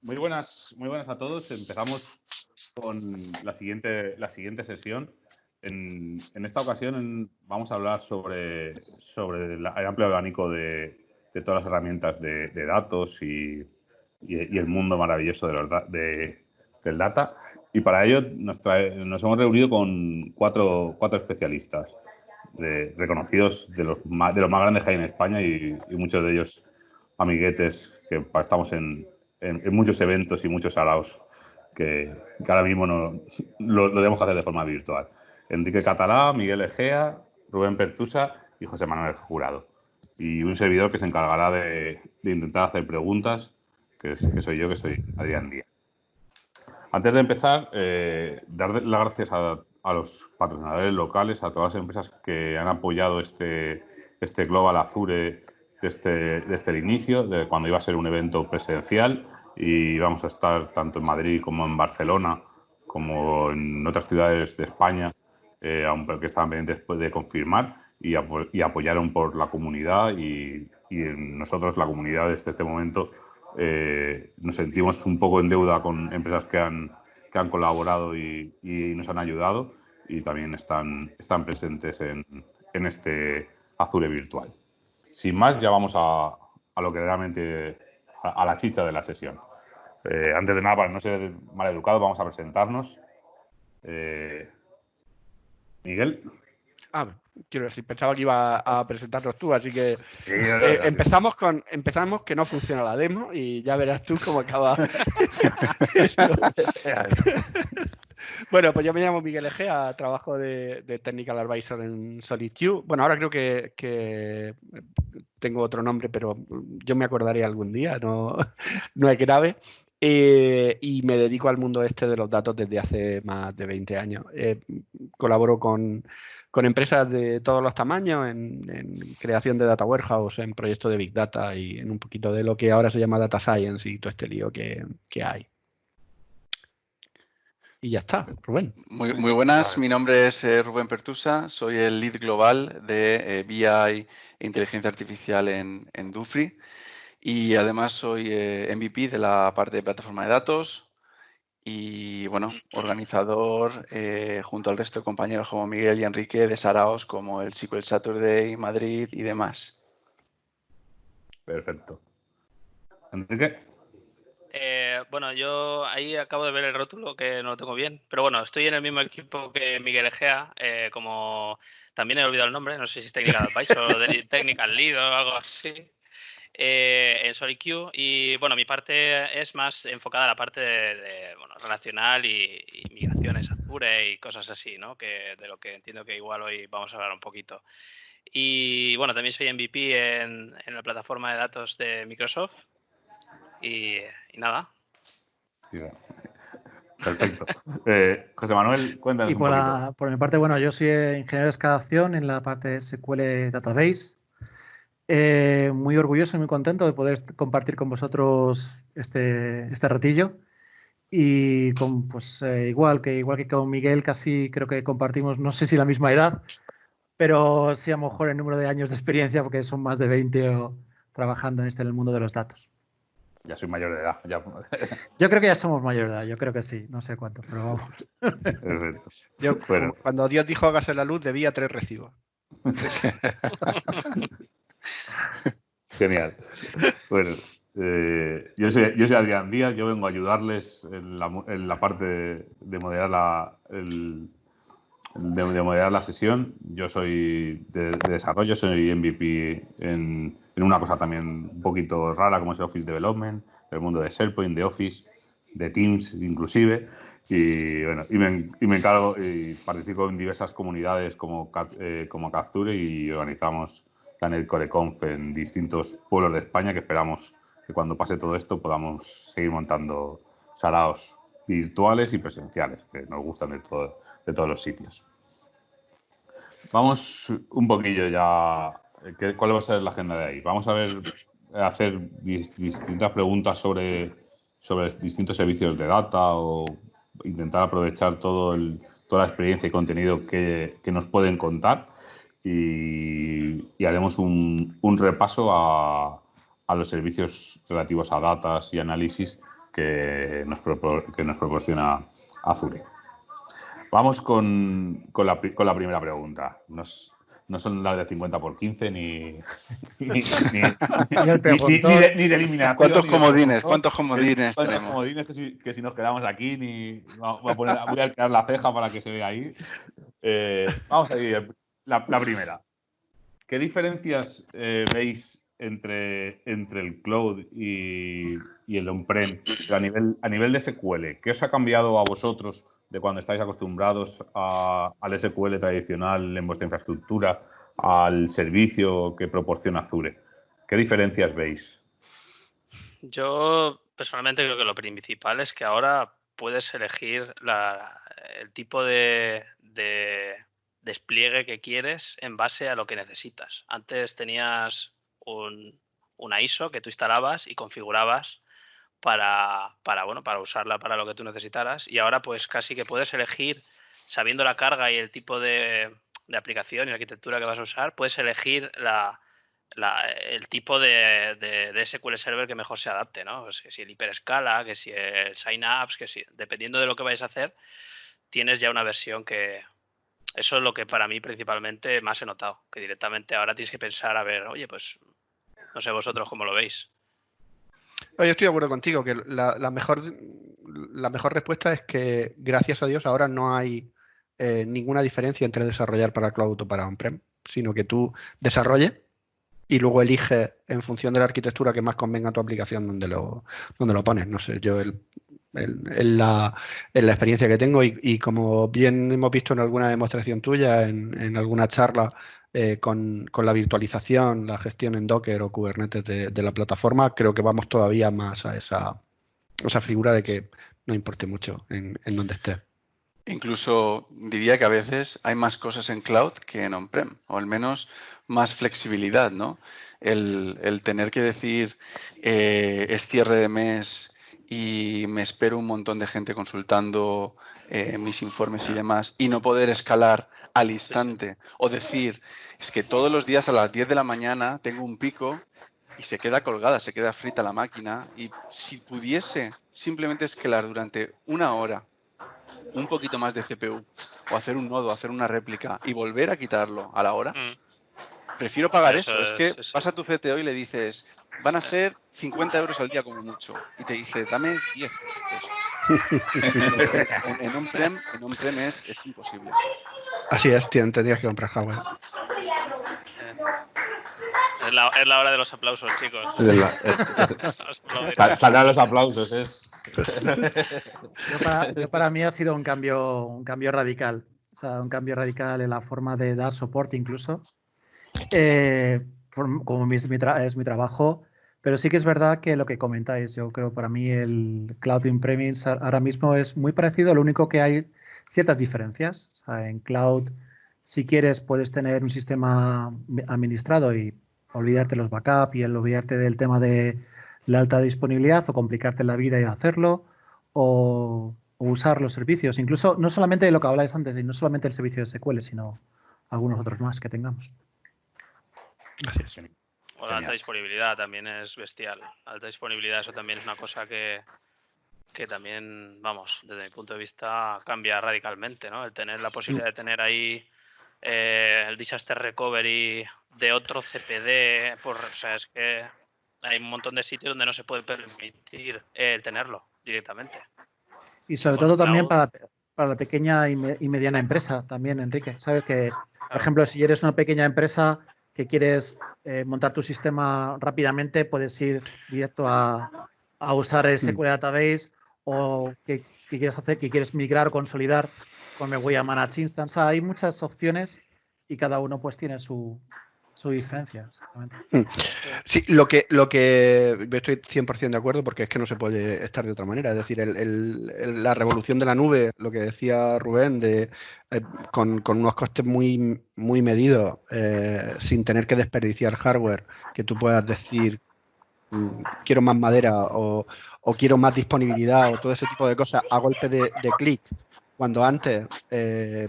Muy buenas a todos. Empezamos con la siguiente sesión. En esta ocasión vamos a hablar sobre el amplio abanico de todas las herramientas de datos y el mundo maravilloso del data. Y para ello nos hemos reunido con cuatro especialistas reconocidos de los más grandes que hay en España y muchos de ellos amiguetes que estamos en muchos eventos y muchos saraos que ahora mismo lo debemos hacer de forma virtual. Enrique Catalá, Miguel Egea, Rubén Pertusa y José Manuel Jurado. Y un servidor que se encargará de intentar hacer preguntas, que soy yo, que soy Adrián Díaz. Antes de empezar, dar las gracias a los patrocinadores locales, a todas las empresas que han apoyado este Global Azure desde el inicio, de cuando iba a ser un evento presencial, y vamos a estar tanto en Madrid como en Barcelona, como en otras ciudades de España, aunque estaban pendientes después de confirmar, y apoyaron por la comunidad y nosotros, la comunidad, desde este momento, nos sentimos un poco en deuda con empresas que han colaborado y nos han ayudado, y también están presentes en este Azure virtual. Sin más, ya vamos a lo que realmente, a la chicha de la sesión. Antes de nada, para no ser mal educado, vamos a presentarnos. Miguel. Quiero decir, pensaba que iba a presentarnos tú, así que empezamos que no funciona la demo y ya verás tú cómo acaba esto. Bueno, pues yo me llamo Miguel Egea, trabajo de Technical Advisor en SolidQ. Bueno, ahora creo que tengo otro nombre, pero yo me acordaré algún día, no es grave. Y me dedico al mundo de los datos desde hace más de 20 años. Colaboro con empresas de todos los tamaños en creación de data warehouse, en proyectos de Big Data y en un poquito de lo que ahora se llama Data Science y todo este lío que hay. Y ya está, Rubén. Muy buenas, mi nombre es Rubén Pertusa, soy el Lead Global de BI e Inteligencia Artificial en Dufry y además soy MVP de la parte de plataforma de datos y, bueno, organizador junto al resto de compañeros como Miguel y Enrique de saraos como el SQL Saturday, Madrid y demás. Perfecto. Enrique. Bueno, yo ahí acabo de ver el rótulo, que no lo tengo bien, pero bueno, estoy en el mismo equipo que Miguel Egea, como también he olvidado el nombre, no sé si es Technical Advisor o Technical Lead o algo así, en SolidQ, y bueno, mi parte es más enfocada a la parte de relacional y migraciones Azure y cosas así, ¿no? Que de lo que entiendo que igual hoy vamos a hablar un poquito. Y bueno, también soy MVP en la plataforma de datos de Microsoft. Y nada. Perfecto. José Manuel, cuéntanos un poquito. Por mi parte, bueno, yo soy ingeniero de escalación en la parte de SQL Database. Muy orgulloso y muy contento de poder compartir con vosotros este ratillo. Y igual que con Miguel, casi creo que compartimos, no sé si la misma edad, pero sí a lo mejor el número de años de experiencia, porque son más de 20 trabajando en el mundo de los datos. Ya soy mayor de edad. Ya. Yo creo que ya somos mayor de edad, yo creo que sí, no sé cuánto, pero vamos. Perfecto. Yo, cuando Dios dijo hágase la luz, debía 3 recibos. Genial. Bueno, yo soy Adrián Díaz, yo vengo a ayudarles en la parte de moderar moderar la sesión. Yo soy de desarrollo, soy MVP en una cosa también un poquito rara como es el Office Development, del mundo de SharePoint, de Office, de Teams inclusive, y bueno, y me encargo y participo en diversas comunidades como Capture, y organizamos la NetCoreConf en distintos pueblos de España, que esperamos que cuando pase todo esto podamos seguir montando saraos virtuales y presenciales, que nos gustan de todos los sitios. Vamos un poquillo ya. ¿Cuál va a ser la agenda de ahí? Vamos a hacer distintas preguntas sobre distintos servicios de data, o intentar aprovechar toda la experiencia y contenido que nos pueden contar, y haremos un repaso a los servicios relativos a datas y análisis que nos proporciona Azure. Vamos con la primera pregunta. No son las de 50 por 15 ni de eliminación. ¿Cuántos comodines tenemos? ¿Cuántos comodines que si nos quedamos aquí voy a crear la ceja para que se vea ahí? Vamos a ir. La primera. ¿Qué diferencias veis entre el cloud y el on-prem a nivel de SQL? ¿Qué os ha cambiado a vosotros de cuando estáis acostumbrados al SQL tradicional en vuestra infraestructura, al servicio que proporciona Azure? ¿Qué diferencias veis? Yo personalmente creo que lo principal es que ahora puedes elegir el tipo de despliegue que quieres en base a lo que necesitas. Antes tenías una ISO que tú instalabas y configurabas para usarla para lo que tú necesitaras, y ahora pues casi que puedes elegir, sabiendo la carga y el tipo de aplicación y arquitectura que vas a usar, puedes elegir el tipo de SQL Server que mejor se adapte, ¿no? Pues que si el hiperescala, que si el Synapse, que si, dependiendo de lo que vayas a hacer, tienes ya una versión que... Eso es lo que para mí principalmente más he notado, que directamente ahora tienes que pensar, a ver, oye, pues no sé vosotros cómo lo veis. Yo estoy de acuerdo contigo, que la mejor respuesta es que, gracias a Dios, ahora no hay ninguna diferencia entre desarrollar para cloud o para on-prem, sino que tú desarrolles y luego eliges en función de la arquitectura que más convenga a tu aplicación donde lo pones. No sé, yo en la experiencia que tengo y como bien hemos visto en alguna demostración tuya, en alguna charla, con la virtualización, la gestión en Docker o Kubernetes de la plataforma, creo que vamos todavía más a esa figura de que no importe mucho en dónde esté. Incluso diría que a veces hay más cosas en cloud que en on-prem, o al menos más flexibilidad, ¿no? El tener que decir es cierre de mes y me espero un montón de gente consultando mis informes y demás, y no poder escalar al instante, o decir, es que todos los días a las 10 de la mañana tengo un pico y se queda colgada, se queda frita la máquina, y si pudiese simplemente escalar durante una hora un poquito más de CPU, o hacer un nodo, hacer una réplica y volver a quitarlo a la hora, prefiero pagar eso. Es que vas a tu CTO y le dices, van a ser 50 euros al día como mucho, y te dice, dame 10 euros. En on-prem es imposible. Así es, tendrías que comprar hardware. Es la hora de los aplausos, chicos. Saldrán los aplausos. Para mí ha sido un cambio radical. O sea, un cambio radical en la forma de dar soporte incluso. Como es mi trabajo. Pero sí que es verdad que lo que comentáis, yo creo para mí el Cloud On-Premise ahora mismo es muy parecido. Lo único que hay ciertas diferencias. O sea, en Cloud, si quieres, puedes tener un sistema administrado y olvidarte los backups y olvidarte del tema de la alta disponibilidad o complicarte la vida y hacerlo, o usar los servicios, incluso no solamente lo que habláis antes, y no solamente el servicio de SQL, sino algunos otros más que tengamos. Así es. O la alta disponibilidad también es bestial. La alta disponibilidad, eso también es una cosa que también, vamos, desde mi punto de vista cambia radicalmente, ¿no? El tener la posibilidad de tener ahí el disaster recovery de otro CPD, o sea, es que hay un montón de sitios donde no se puede permitir tenerlo directamente. Y sobre todo también para la pequeña y mediana empresa también, Enrique. Sabes que, por ejemplo, si eres una pequeña empresa que quieres montar tu sistema rápidamente, puedes ir directo a usar el SQL Database, o que quieres migrar o consolidar, pues me voy a Managed Instance. Hay muchas opciones y cada uno pues tiene su diferencia, exactamente. Sí, lo que estoy 100% de acuerdo, porque es que no se puede estar de otra manera. Es decir, la revolución de la nube, lo que decía Rubén, con unos costes muy, muy medidos, sin tener que desperdiciar hardware, que tú puedas decir, quiero más madera o quiero más disponibilidad o todo ese tipo de cosas a golpe de clic. Cuando antes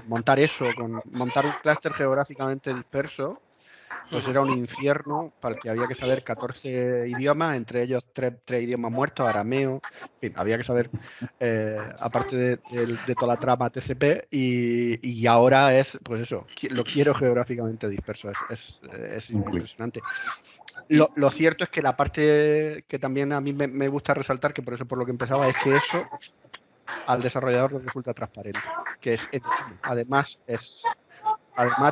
montar un clúster geográficamente disperso pues era un infierno para el que había que saber 14 idiomas, entre ellos tres idiomas muertos, arameo, en fin, había que saber, aparte de toda la trama TCP, y ahora es, pues eso, lo quiero geográficamente disperso, es impresionante. Lo cierto es que la parte que también a mí me gusta resaltar, que por eso por lo que empezaba, es que eso al desarrollador le resulta transparente, que es además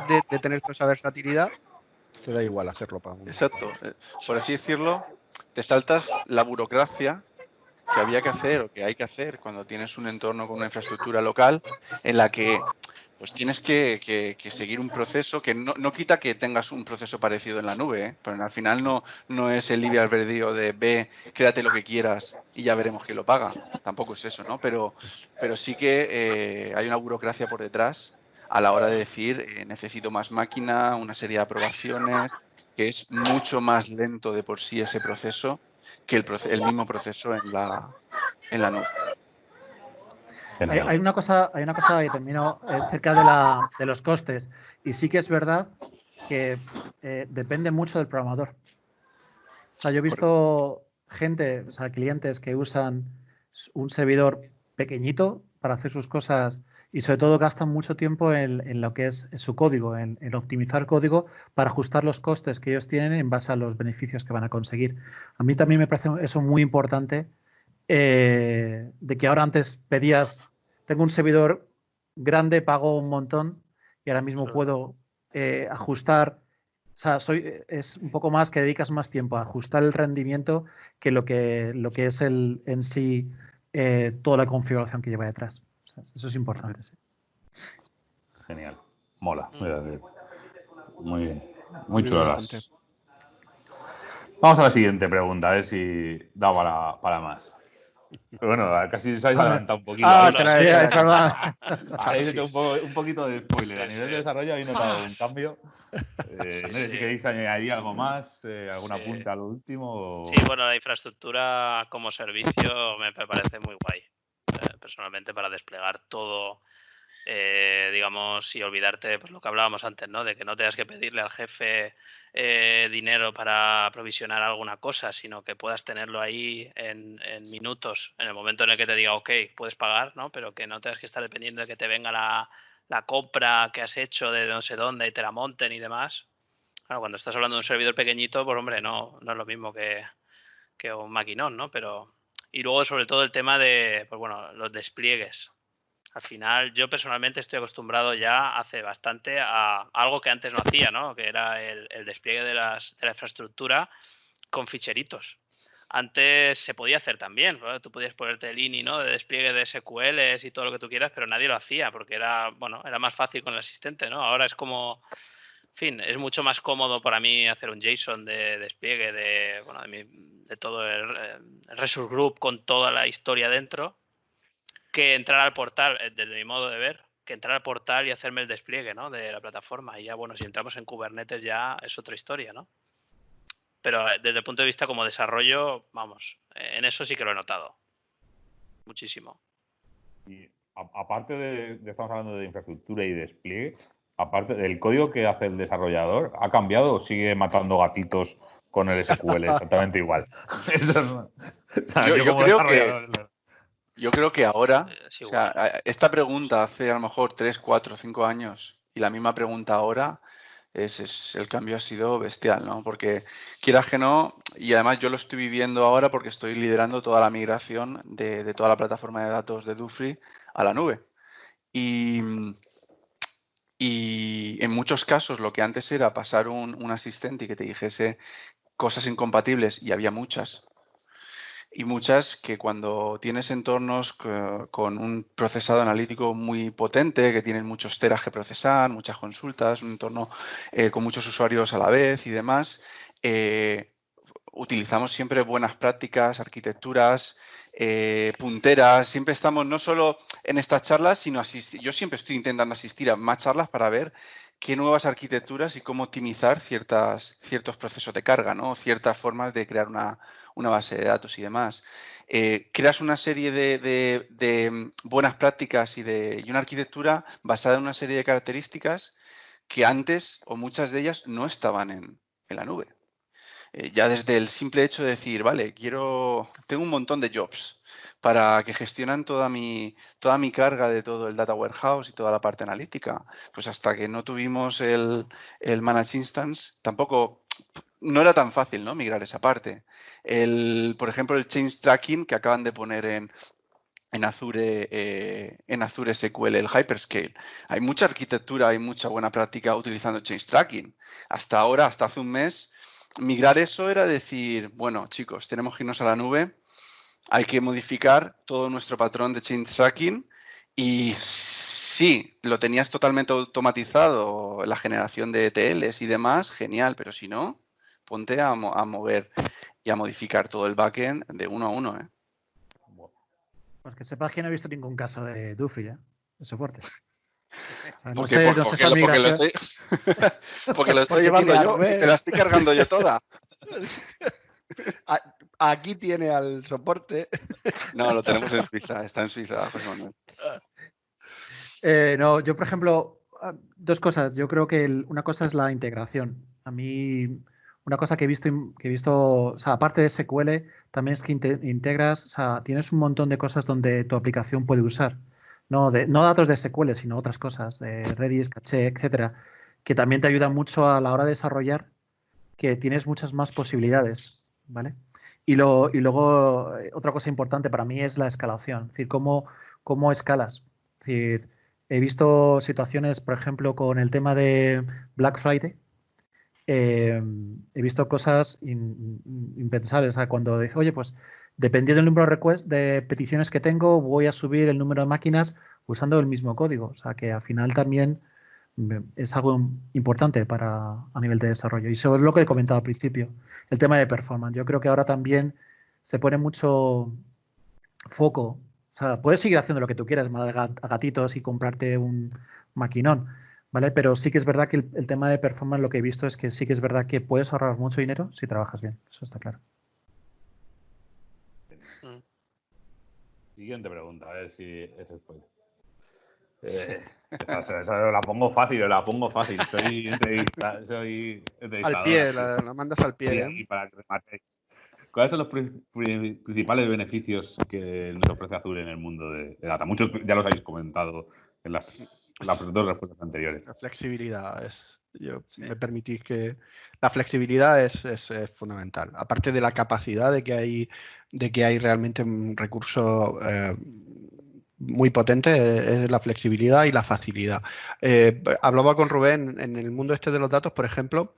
de tener toda esa versatilidad, te da igual hacerlo para uno. Exacto. Por así decirlo, te saltas la burocracia que había que hacer o que hay que hacer cuando tienes un entorno con una infraestructura local en la que pues tienes que seguir un proceso que no quita que tengas un proceso parecido en la nube, pero al final no es el libre albedrío de ve, créate lo que quieras y ya veremos quién lo paga. Tampoco es eso, ¿no? Pero sí que hay una burocracia por detrás a la hora de decir necesito más máquina, una serie de aprobaciones, que es mucho más lento de por sí ese proceso que el mismo proceso en la nube. Hay una cosa y termino cerca de los costes, y sí que es verdad que depende mucho del programador. O sea, yo he visto gente, o sea, clientes que usan un servidor pequeñito para hacer sus cosas y sobre todo gastan mucho tiempo en lo que es su código, en optimizar código para ajustar los costes que ellos tienen en base a los beneficios que van a conseguir. A mí también me parece eso muy importante, de que ahora antes pedías, tengo un servidor grande, pago un montón y ahora mismo puedo ajustar. O sea, es un poco más que dedicas más tiempo a ajustar el rendimiento que lo que es en sí toda la configuración que lleva detrás. O sea, eso es importante. Sí. Genial. Mola. Muy chulas. Vamos a la siguiente pregunta, a ver si da para más. Pero bueno, casi se habéis adelantado un poquito. Habéis hecho un poquito de spoiler. A nivel de desarrollo habéis notado un cambio. No sé si queréis añadir algo más, algún apunte a lo último. Sí, bueno, la infraestructura como servicio me parece muy guay. Personalmente, para desplegar todo, digamos, y olvidarte, pues lo que hablábamos antes, ¿no? De que no tengas que pedirle al jefe dinero para provisionar alguna cosa, sino que puedas tenerlo ahí en minutos, en el momento en el que te diga, ok, puedes pagar, ¿no? Pero que no tengas que estar dependiendo de que te venga la compra que has hecho de no sé dónde y te la monten y demás. Claro, cuando estás hablando de un servidor pequeñito, pues hombre, no es lo mismo que un maquinón, ¿no? Pero, y luego sobre todo el tema de, pues bueno, los despliegues. Al final, yo personalmente estoy acostumbrado ya hace bastante a algo que antes no hacía, ¿no? Que era el despliegue de la infraestructura con ficheritos. Antes se podía hacer también, ¿no? Tú podías ponerte el INI, ¿no? De despliegue de SQLs y todo lo que tú quieras, pero nadie lo hacía porque era más fácil con el asistente, ¿no? Ahora es como, en fin, es mucho más cómodo para mí hacer un JSON de despliegue de todo el resource group con toda la historia dentro, que entrar al portal, desde mi modo de ver, que entrar al portal y hacerme el despliegue, ¿no? De la plataforma. Y ya, bueno, si entramos en Kubernetes ya es otra historia, ¿no? Pero desde el punto de vista como desarrollo, vamos, en eso sí que lo he notado. Muchísimo. Y aparte de estamos hablando de infraestructura y despliegue, aparte del código que hace el desarrollador, ¿ha cambiado o sigue matando gatitos con el SQL exactamente igual? Eso o sea, yo creo que ahora, o sea, esta pregunta hace a lo mejor 3, 4, 5 años y la misma pregunta ahora, el cambio ha sido bestial, ¿no? Porque quieras que no, y además yo lo estoy viviendo ahora porque estoy liderando toda la migración de toda la plataforma de datos de Dufry a la nube. Y en muchos casos lo que antes era pasar un asistente y que te dijese cosas incompatibles, y había muchas, y muchas que cuando tienes entornos con un procesado analítico muy potente, que tienen muchos teras que procesar, muchas consultas, un entorno con muchos usuarios a la vez y demás, utilizamos siempre buenas prácticas, arquitecturas, punteras. Siempre estamos no solo en estas charlas, sino yo siempre estoy intentando asistir a más charlas para ver qué nuevas arquitecturas y cómo optimizar ciertos procesos de carga, ¿no? Ciertas formas de crear una base de datos y demás. Creas una serie de buenas prácticas y una arquitectura basada en una serie de características que antes o muchas de ellas no estaban en la nube. Ya desde el simple hecho de decir, vale, tengo un montón de jobs para que gestionan toda mi carga de todo el data warehouse y toda la parte analítica. Pues hasta que no tuvimos el Managed Instance, tampoco no era tan fácil, ¿no?, migrar esa parte. Por ejemplo, el Change Tracking que acaban de poner en Azure SQL, el Hyperscale. Hay mucha arquitectura, hay mucha buena práctica utilizando Change Tracking. Hasta ahora, hasta hace un mes, migrar eso era decir, bueno, chicos, tenemos que irnos a la nube, hay que modificar todo nuestro patrón de Change Tracking y sí, lo tenías totalmente automatizado, la generación de ETLs y demás, genial, pero si no, ponte a mover y a modificar todo el backend de uno a uno, ¿eh? Pues que sepas que no he visto ningún caso de Dufry, de soporte. O sea, porque lo estoy llevando yo y te la estoy cargando yo toda. Aquí tiene al soporte. No, lo tenemos en Suiza, está en Suiza, José Manuel. No, yo, por ejemplo, dos cosas. Yo creo que una cosa es la integración. A mí, una cosa que he visto, o sea, aparte de SQL, también es que integras, o sea, tienes un montón de cosas donde tu aplicación puede usar. No datos de SQL, sino otras cosas, de Redis, caché, etcétera, que también te ayudan mucho a la hora de desarrollar, que tienes muchas más posibilidades, ¿vale? Y luego, otra cosa importante para mí es la escalación, es decir, cómo escalas. Es decir, he visto situaciones, por ejemplo, con el tema de Black Friday, he visto cosas impensables. O sea, cuando dices, oye, pues dependiendo del número de peticiones que tengo, voy a subir el número de máquinas usando el mismo código. O sea, que al final también es algo importante a nivel de desarrollo. Y sobre lo que he comentado al principio, el tema de performance. Yo creo que ahora también se pone mucho foco. O sea, puedes seguir haciendo lo que tú quieras, mandar a gatitos y comprarte un maquinón, ¿vale? Pero sí que es verdad que el tema de performance, lo que he visto es que sí que es verdad que puedes ahorrar mucho dinero si trabajas bien. Eso está claro. Siguiente pregunta, a ver si es spoiler. Esa la pongo fácil, Soy entrevistador. Al pie, la mandas al pie. Y para que rematéis. ¿Cuáles son los principales beneficios que nos ofrece Azure en el mundo de data? Muchos ya los habéis comentado en las dos respuestas anteriores. La flexibilidad me permitís que la flexibilidad es fundamental. Aparte de la capacidad de que hay realmente un recurso muy potente, es la flexibilidad y la facilidad. Hablaba con Rubén en el mundo este de los datos, por ejemplo.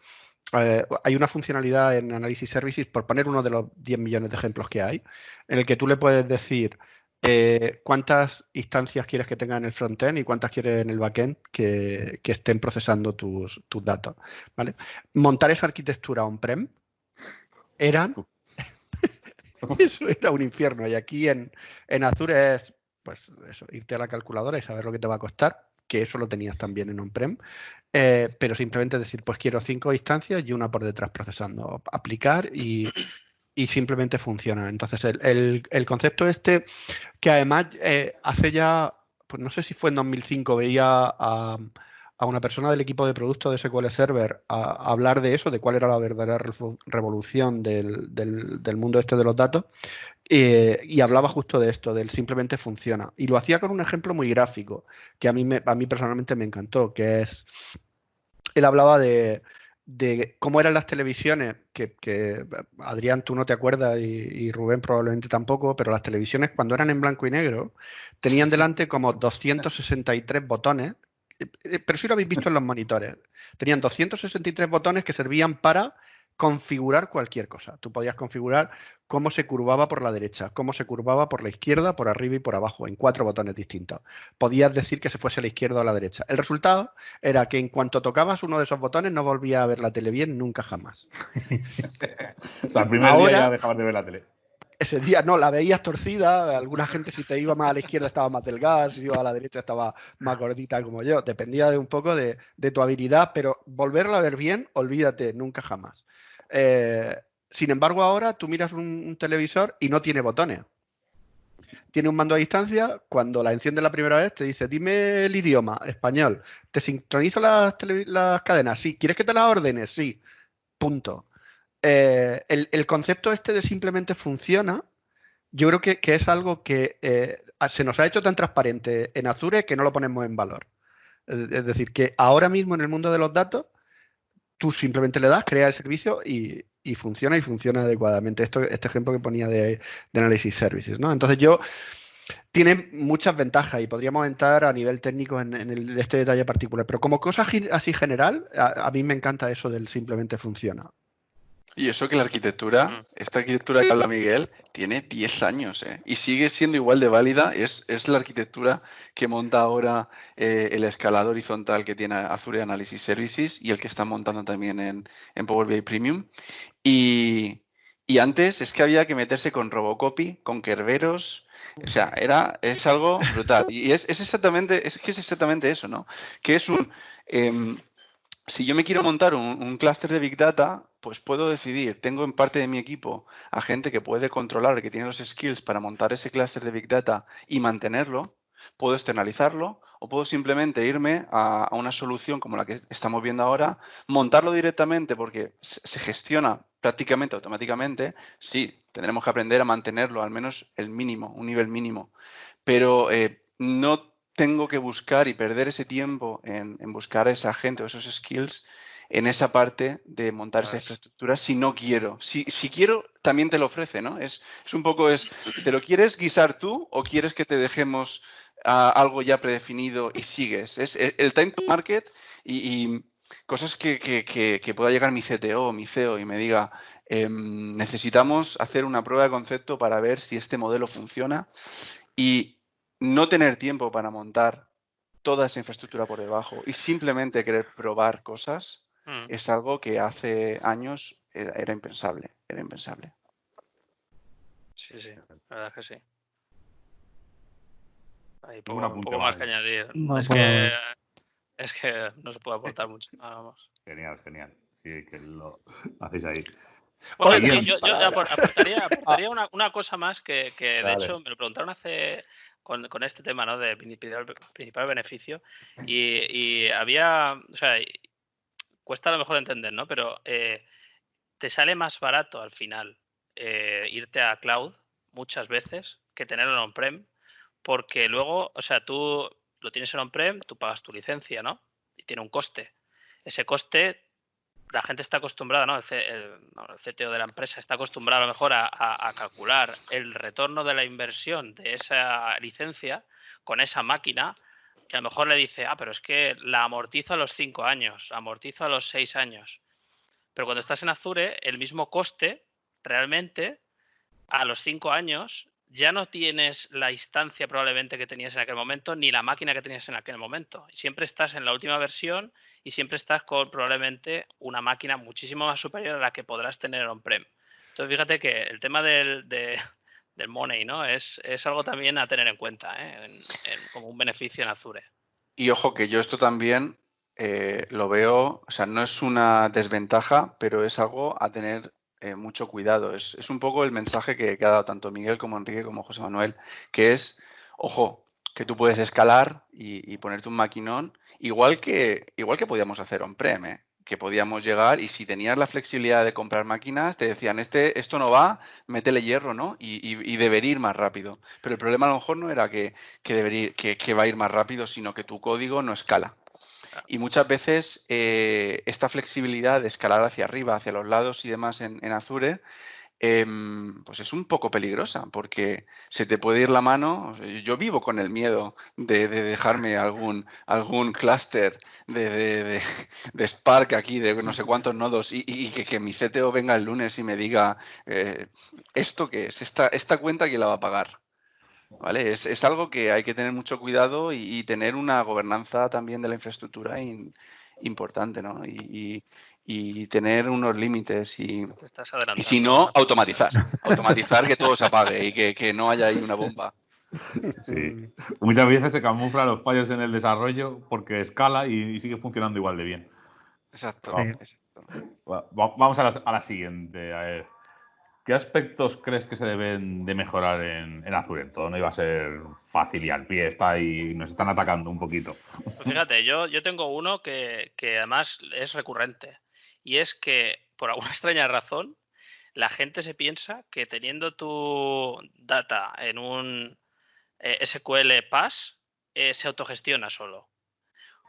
Hay una funcionalidad en Analysis Services, por poner uno de los 10 millones de ejemplos que hay, en el que tú le puedes decir cuántas instancias quieres que tenga en el frontend y cuántas quieres en el backend que estén procesando tus datos, ¿vale? Montar esa arquitectura on-prem eso era un infierno. Y aquí en Azure es, pues eso, irte a la calculadora y saber lo que te va a costar, que eso lo tenías también en on-prem. Pero simplemente decir, pues quiero 5 instancias y una por detrás procesando, aplicar y simplemente funciona. Entonces, el concepto este, que además hace ya, pues no sé si fue en 2005, veía a una persona del equipo de producto de SQL Server a hablar de eso, de cuál era la verdadera revolución del mundo este de los datos, y hablaba justo de esto, del simplemente funciona. Y lo hacía con un ejemplo muy gráfico, que a mí personalmente me encantó, que es, él hablaba de cómo eran las televisiones, que Adrián, tú no te acuerdas y Rubén probablemente tampoco, pero las televisiones cuando eran en blanco y negro tenían delante como 263 botones, pero sí lo habéis visto en los monitores. Tenían 263 botones que servían para configurar cualquier cosa. Tú podías configurar cómo se curvaba por la derecha, cómo se curvaba por la izquierda, por arriba y por abajo, en 4 botones distintos. Podías decir que se fuese a la izquierda o a la derecha. El resultado era que en cuanto tocabas uno de esos botones no volvías a ver la tele bien nunca jamás. O sea, el primer día ya dejabas de ver la tele. Ese día no, la veías torcida. Alguna gente, si te iba más a la izquierda, estaba más delgada, si iba a la derecha, estaba más gordita como yo. Dependía de un poco de tu habilidad, pero volverla a ver bien, olvídate, nunca jamás. Sin embargo, ahora tú miras un televisor y no tiene botones. tiene un mando a distancia, cuando la enciende la primera vez te dice, dime el idioma, español, te sincronizo las cadenas, sí, ¿quieres que te las ordene? Sí, punto. El concepto este de simplemente funciona, yo creo que es algo que se nos ha hecho tan transparente en Azure que no lo ponemos en valor. Es decir, que ahora mismo en el mundo de los datos, tú simplemente le das, crea el servicio y funciona adecuadamente. Este ejemplo que ponía de Analysis Services, ¿no? Entonces tiene muchas ventajas y podríamos entrar a nivel técnico en este detalle particular, pero como cosa así general, a mí me encanta eso del simplemente funciona. Y eso que la arquitectura, esta arquitectura que habla Miguel, tiene 10 años, y sigue siendo igual de válida. Es la arquitectura que monta ahora el escalador horizontal que tiene Azure Analysis Services y el que está montando también en Power BI Premium. Y antes es que había que meterse con Robocopy, con Kerberos. O sea, es algo brutal. Y es exactamente eso, ¿no? Que es si yo me quiero montar un clúster de Big Data, pues puedo decidir, tengo en parte de mi equipo a gente que puede controlar, que tiene los skills para montar ese clúster de Big Data y mantenerlo, puedo externalizarlo o puedo simplemente irme a una solución como la que estamos viendo ahora, montarlo directamente porque se gestiona prácticamente automáticamente. Sí, tendremos que aprender a mantenerlo, al menos el mínimo, un nivel mínimo, pero no tengo que buscar y perder ese tiempo en buscar a esa gente o esos skills en esa parte de montar esa infraestructura si no quiero. Si quiero, también te lo ofrece, ¿no? Es un poco, ¿te lo quieres guisar tú o quieres que te dejemos algo ya predefinido y sigues? Es el time to market y cosas que pueda llegar mi CTO o mi CEO y me diga, necesitamos hacer una prueba de concepto para ver si este modelo funciona, y no tener tiempo para montar toda esa infraestructura por debajo y simplemente querer probar cosas es algo que hace años era impensable. Sí, la verdad que sí. Hay Un poco más que añadir. No, Es que no se puede aportar mucho. Vamos. Genial. Sí, que lo hacéis ahí. Bueno, yo aportaría una cosa más que de Dale. hecho me lo preguntaron hace con este tema, ¿no? De principal beneficio y había, o sea, cuesta a lo mejor entender, ¿no? Pero te sale más barato al final irte a cloud muchas veces que tenerlo en on-prem, porque luego, o sea, tú lo tienes en on-prem, tú pagas tu licencia, ¿no? Y tiene un coste. Ese coste, la gente está acostumbrada, ¿no? El CTO de la empresa está acostumbrado a lo mejor a calcular el retorno de la inversión de esa licencia con esa máquina, que a lo mejor le dice, pero es que la amortizo a los 5 años, la amortizo a los 6 años. Pero cuando estás en Azure, el mismo coste, realmente, a los 5 años, ya no tienes la instancia probablemente que tenías en aquel momento, ni la máquina que tenías en aquel momento. Siempre estás en la última versión y siempre estás con probablemente una máquina muchísimo más superior a la que podrás tener on-prem. Entonces, fíjate que el tema del money, ¿no? Es algo también a tener en cuenta, como un beneficio en Azure. Y ojo que yo esto también lo veo, o sea, no es una desventaja, pero es algo a tener mucho cuidado. Es un poco el mensaje que ha dado tanto Miguel como Enrique como José Manuel, que es, ojo, que tú puedes escalar y ponerte un maquinón, igual que podíamos hacer on-prem, que podíamos llegar y si tenías la flexibilidad de comprar máquinas, te decían, esto no va, métele hierro, ¿no? Y debería ir más rápido. Pero el problema a lo mejor no era que va a ir más rápido, sino que tu código no escala. Y muchas veces esta flexibilidad de escalar hacia arriba, hacia los lados y demás en Azure, pues es un poco peligrosa porque se te puede ir la mano. O sea, yo vivo con el miedo de dejarme algún clúster de Spark aquí de no sé cuántos nodos y que mi CTO venga el lunes y me diga ¿esto qué es? ¿Esta cuenta quién la va a pagar? ¿Vale? Es algo que hay que tener mucho cuidado y tener una gobernanza también de la infraestructura importante, ¿no? Y tener unos límites y si no, automatizar que todo se apague y que no haya ahí una bomba. Sí. Muchas veces se camuflan los fallos en el desarrollo porque escala y sigue funcionando igual de bien. Exacto. Sí. Vamos a la siguiente. A ver. ¿Qué aspectos crees que se deben de mejorar en Azure? Todo no iba a ser fácil y al pie, está ahí, nos están atacando un poquito. Pues fíjate, yo tengo uno que además es recurrente. Y es que, por alguna extraña razón, la gente se piensa que teniendo tu data en un SQL Pass, se autogestiona solo.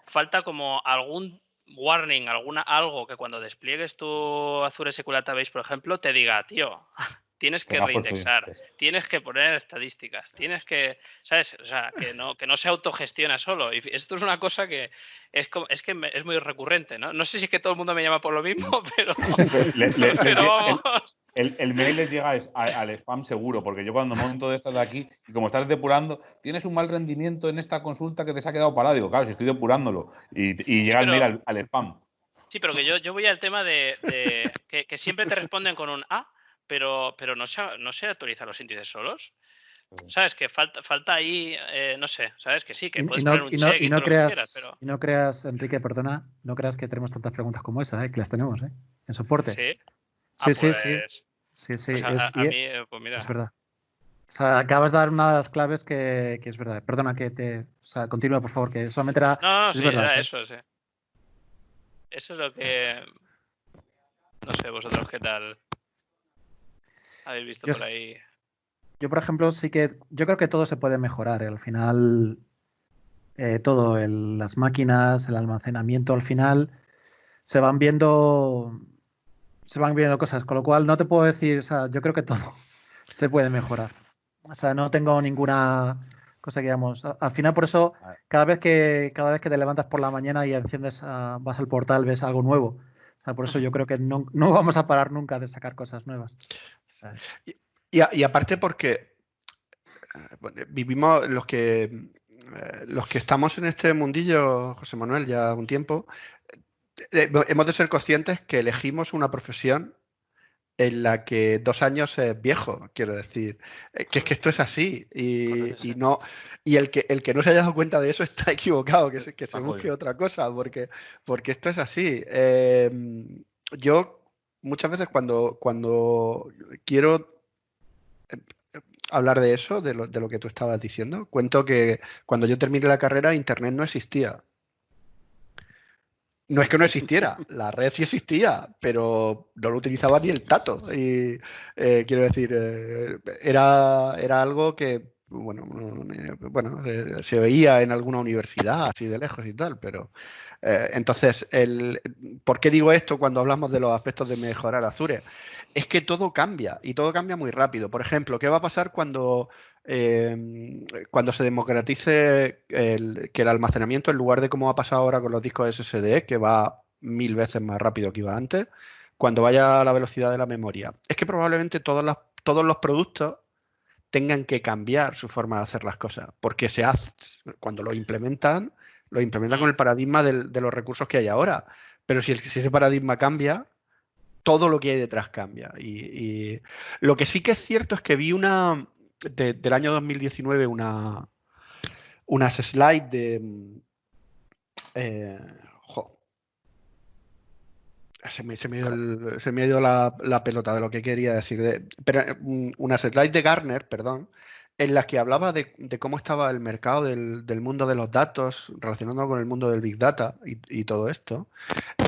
Falta como algún warning, algo que cuando despliegues tu Azure SQL Database, por ejemplo, te diga, tío, tienes que reindexar, tienes que poner estadísticas, tienes que, ¿sabes? O sea, que no se autogestiona solo. Y esto es una cosa que es muy recurrente, ¿no? No sé si es que todo el mundo me llama por lo mismo, pero vamos. El mail les llega al spam seguro, porque yo cuando monto de estas de aquí, y como estás depurando, tienes un mal rendimiento en esta consulta que te se ha quedado parado. Digo, claro, si estoy depurándolo. Y llega el mail al spam. Sí, pero que yo voy al tema de que siempre te responden con un A, pero no se actualizan los índices solos. ¿Sabes? Que falta ahí, no sé, ¿sabes? Que sí, que puedes poner un check y todo lo que quieras, pero... Y no creas, Enrique, perdona, no creas que tenemos tantas preguntas como esa, que las tenemos, en soporte. Sí. Sí. Pues a mí, pues mira. Es verdad. O sea, acabas de dar una de las claves que es verdad. Perdona o sea, continúa, por favor, que solamente era... No, es sí, verdad, era eso, sí. Eso es lo que... No sé, vosotros qué tal habéis visto por ahí. Yo, por ejemplo, yo creo que todo se puede mejorar. Al final, todo, las máquinas, el almacenamiento, al final, se van viendo cosas. Con lo cual, no te puedo decir, o sea, yo creo que todo se puede mejorar. O sea, no tengo ninguna cosa que digamos. Al final, por eso, cada vez que te levantas por la mañana y enciendes, vas al portal, ves algo nuevo. O sea, por eso yo creo que no vamos a parar nunca de sacar cosas nuevas. ¿Sabes? Y aparte porque vivimos los que estamos en este mundillo, José Manuel, ya un tiempo, hemos de ser conscientes que elegimos una profesión en la que 2 años es viejo, quiero decir, que es que esto es así y el que no se haya dado cuenta de eso está equivocado, que se busque otra cosa, porque esto es así. Yo muchas veces cuando quiero hablar de eso, de lo que tú estabas diciendo, cuento que cuando yo terminé la carrera Internet no existía. No es que no existiera, la red sí existía, pero no lo utilizaba ni el tato. Y quiero decir, era algo que, bueno, se veía en alguna universidad así de lejos y tal, pero entonces, ¿por qué digo esto cuando hablamos de los aspectos de mejorar Azure? Es que todo cambia y todo cambia muy rápido. Por ejemplo, ¿qué va a pasar cuando se democratice que el almacenamiento, en lugar de como ha pasado ahora con los discos SSD, que va 1000 veces más rápido que iba antes, cuando vaya a la velocidad de la memoria? Es que probablemente todos los productos tengan que cambiar su forma de hacer las cosas, porque cuando lo implementan con el paradigma de los recursos que hay ahora. Pero si ese paradigma cambia, todo lo que hay detrás cambia. Y lo que sí que es cierto es que vi del año 2019 unas slides de... Se me ha ido la pelota de lo que quería decir. Pero unas slides de Gartner, perdón, en las que hablaba de cómo estaba el mercado del mundo de los datos, relacionándolo con el mundo del Big Data y todo esto.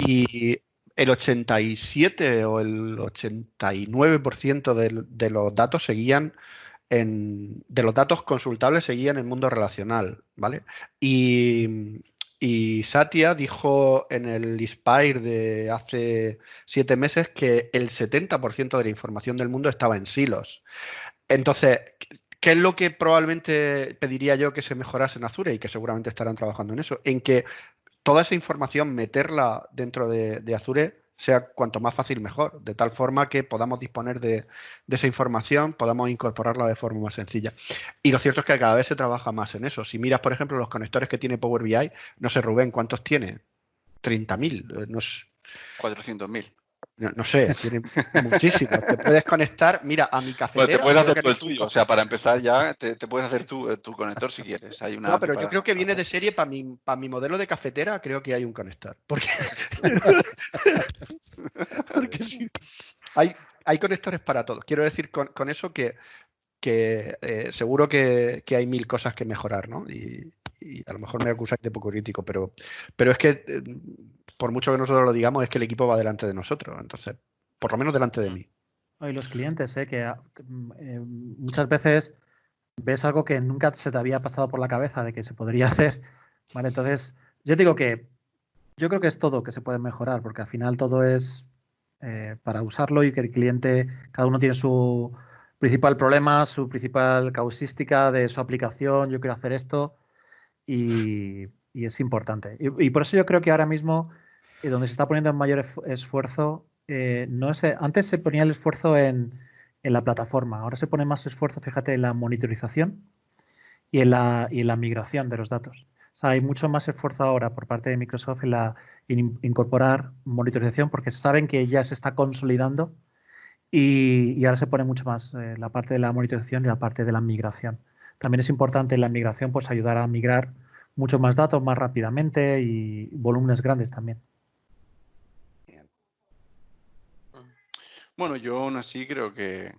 Y el 87 o el 89% de los datos de los datos consultables seguían en el mundo relacional, ¿vale? Y Satya dijo en el Inspire de hace 7 meses que el 70% de la información del mundo estaba en silos. Entonces, ¿qué es lo que probablemente pediría yo que se mejorase en Azure? Y que seguramente estarán trabajando en eso, en que toda esa información, meterla dentro de Azure, sea cuanto más fácil mejor, de tal forma que podamos disponer de esa información, podamos incorporarla de forma más sencilla. Y lo cierto es que cada vez se trabaja más en eso. Si miras, por ejemplo, los conectores que tiene Power BI, no sé, Rubén, ¿cuántos tiene? 30.000. 400.000. No sé, tiene muchísimos. Te puedes conectar, mira, a mi cafetera. Pues te puedes hacer tú el tuyo. O sea, para empezar ya, te puedes hacer tu conector si quieres. No, pero yo creo que viene de serie para mi modelo de cafetera, creo que hay un conector. Porque sí. hay conectores para todo. Quiero decir con eso que seguro que hay 1000 cosas que mejorar, ¿no? Y a lo mejor me acusáis de poco crítico, pero es que por mucho que nosotros lo digamos, es que el equipo va delante de nosotros. Entonces, por lo menos delante de mí. Y los clientes, que muchas veces ves algo que nunca se te había pasado por la cabeza de que se podría hacer, ¿vale? Entonces, yo digo que yo creo que es todo que se puede mejorar, porque al final todo es para usarlo y que el cliente, cada uno tiene su principal problema, su principal causística de su aplicación, yo quiero hacer esto y es importante. Y por eso yo creo que ahora mismo donde se está poniendo el mayor esfuerzo, no es, antes se ponía el esfuerzo en la plataforma, ahora se pone más esfuerzo, fíjate, en la monitorización y en la migración de los datos. O sea, hay mucho más esfuerzo ahora por parte de Microsoft en incorporar monitorización porque saben que ya se está consolidando y ahora se pone mucho más la parte de la monitorización y la parte de la migración. También es importante en la migración pues ayudar a migrar mucho más datos más rápidamente y volúmenes grandes también. Bueno, yo aún así creo que